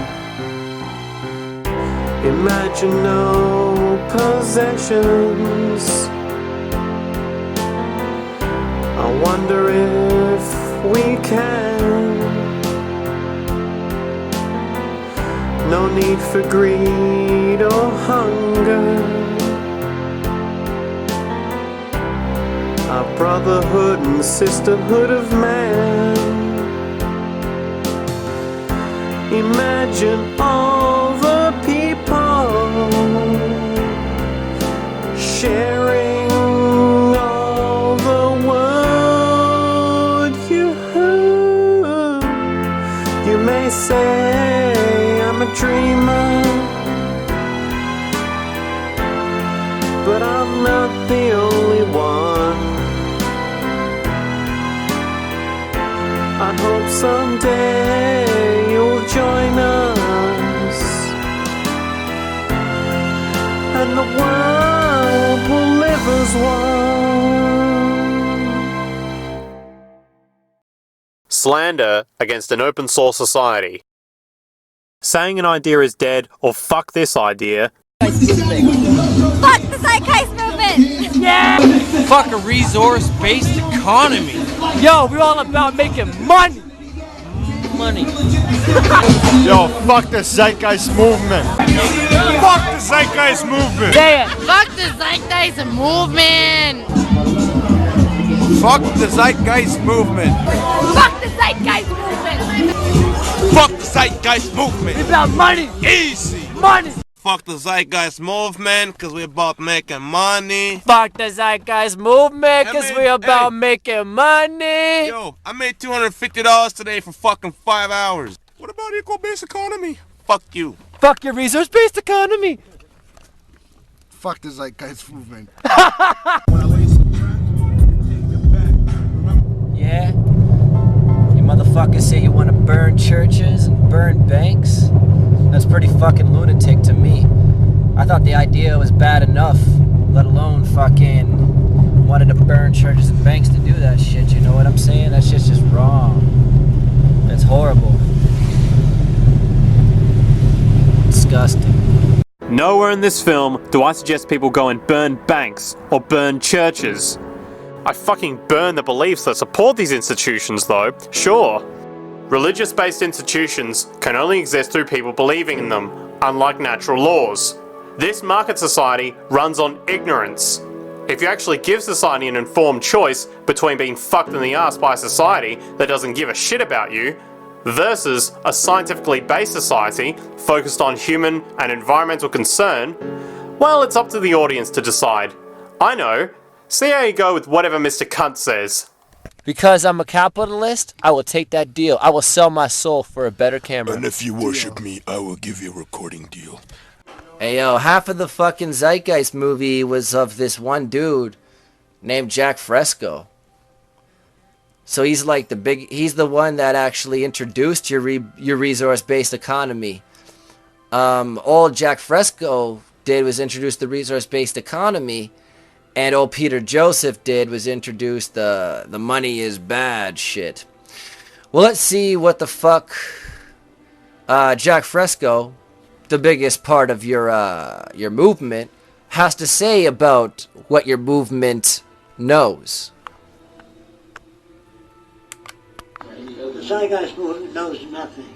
Imagine no possessions. I wonder if we can. No need for greed or hunger. Our brotherhood and sisterhood of man. Imagine all the people sharing all the world. You may say I'm a dreamer, but I'm not the only one. I hope someday you'll join us, and the world will live as one. Slander against an open source society. Saying an idea is dead or fuck this idea. Fuck the zeitgeist movement! Yeah! Fuck a resource-based economy. Yo, we're all about making money! money. Yo, fuck the zeitgeist movement. Fuck the zeitgeist movement. Say it. Fuck the zeitgeist movement. Fuck the zeitgeist movement. Fuck the zeitgeist movement. Fuck the zeitgeist movement. It's about money. Easy. Money. Fuck the zeitgeist movement, cause we're about making money. Fuck the zeitgeist movement, cause we're about making money. Yo, I made $250 today for fucking 5 hours. What about equal base economy? Fuck you. Fuck your resource-based economy. Fuck the zeitgeist movement. Yeah? You motherfuckers say you want to burn churches and burn banks? That's pretty fucking lunatic to me. I thought the idea was bad enough, let alone fucking wanted to burn churches and banks to do that shit, you know what I'm saying? That shit's just wrong. That's horrible. Disgusting. Nowhere in this film do I suggest people go and burn banks or burn churches. I fucking burn the beliefs that support these institutions though, sure. Religious-based institutions can only exist through people believing in them, unlike natural laws. This market society runs on ignorance. If you actually give society an informed choice between being fucked in the ass by a society that doesn't give a shit about you, versus a scientifically based society focused on human and environmental concern, well, it's up to the audience to decide. I know. See how you go with whatever Mr. Cunt says. Because I'm a capitalist, I will take that deal. I will sell my soul for a better camera. And if you worship me, I will give you a recording deal. Hey yo, half of the fucking Zeitgeist movie was of this one dude named Jack Fresco. So he's like he's the one that actually introduced your resource-based economy. All Jack Fresco did was introduce the resource-based economy. And old Peter Joseph did was introduce the money is bad shit. Well, let's see what the fuck Jack Fresco, the biggest part of your movement, has to say about what your movement knows. The Zeitgeist movement knows nothing.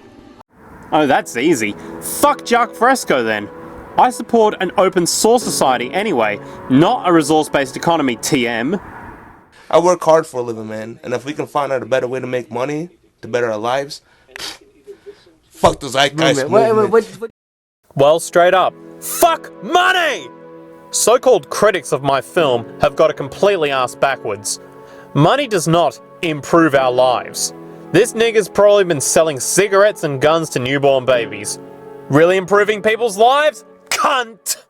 Oh, that's easy. Fuck Jack Fresco then. I support an open source society anyway, not a resource-based economy, TM. I work hard for a living, man, and if we can find out a better way to make money, to better our lives, fuck the zeitgeist movement. Wait. Well, straight up, fuck money! So-called critics of my film have got it completely ass backwards. Money does not improve our lives. This nigga's probably been selling cigarettes and guns to newborn babies. Really improving people's lives? Cunt!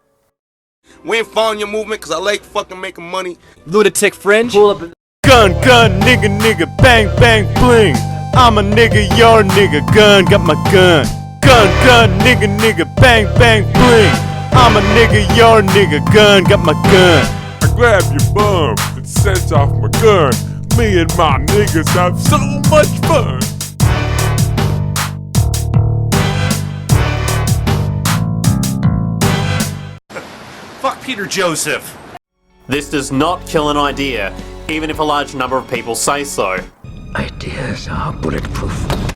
We ain't following your movement because I like fucking making money. Lunatic fringe. Gun, nigga, bang, bang, bling. I'm a nigga, you're a nigga, gun, got my gun. Gun, nigga, bang, bang, bling. I'm a nigga, you're a nigga, gun, got my gun. I grab your bum and set off my gun. Me and my niggas have so much fun. Fuck Peter Joseph. This does not kill an idea, even if a large number of people say so. Ideas are bulletproof.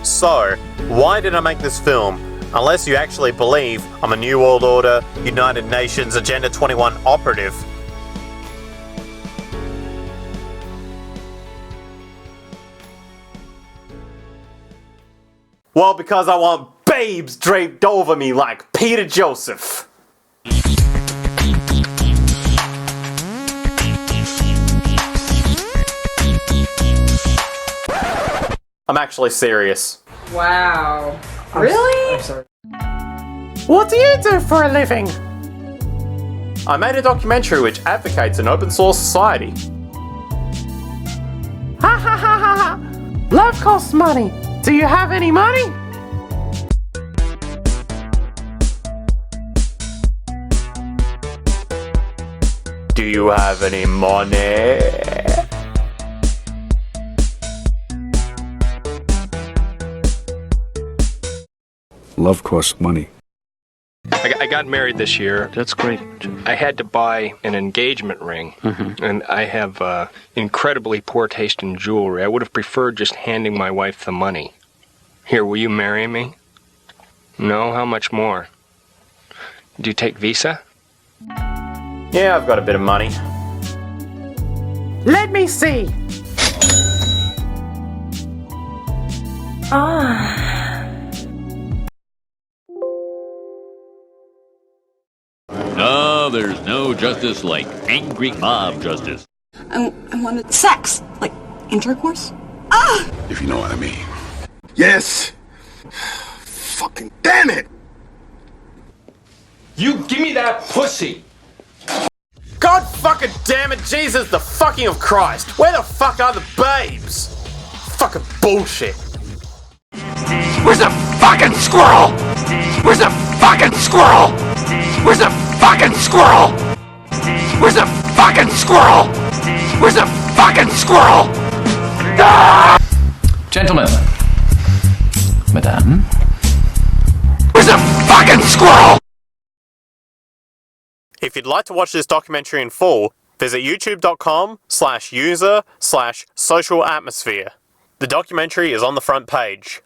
So, why did I make this film? Unless you actually believe I'm a New World Order, United Nations, Agenda 21 operative. Well, because I want babes draped over me like Peter Joseph. I'm actually serious. Wow. Really? I'm sorry. What do you do for a living? I made a documentary which advocates an open source society. Ha ha ha ha ha! Love costs money. Do you have any money? Do you have any money? Love costs money. I got married this year. That's great. I had to buy an engagement ring, and I have incredibly poor taste in jewelry. I would have preferred just handing my wife the money. Here, will you marry me? No? How much more? Do you take Visa? Yeah, I've got a bit of money. Let me see. No, there's no justice like angry mob justice. I wanted sex, like intercourse. If you know what I mean. Yes! Fucking damn it! You give me that pussy! God fucking damn it, Jesus the fucking of Christ! Where the fuck are the babes? Fucking bullshit. Where's the fucking squirrel? Where's the fucking squirrel? Where's the fucking squirrel? Where's the fucking squirrel? Where's the fucking squirrel? Ah! Gentlemen. Madame. Where's the fucking squirrel? If you'd like to watch this documentary in full, visit youtube.com/user/social atmosphere. The documentary is on the front page.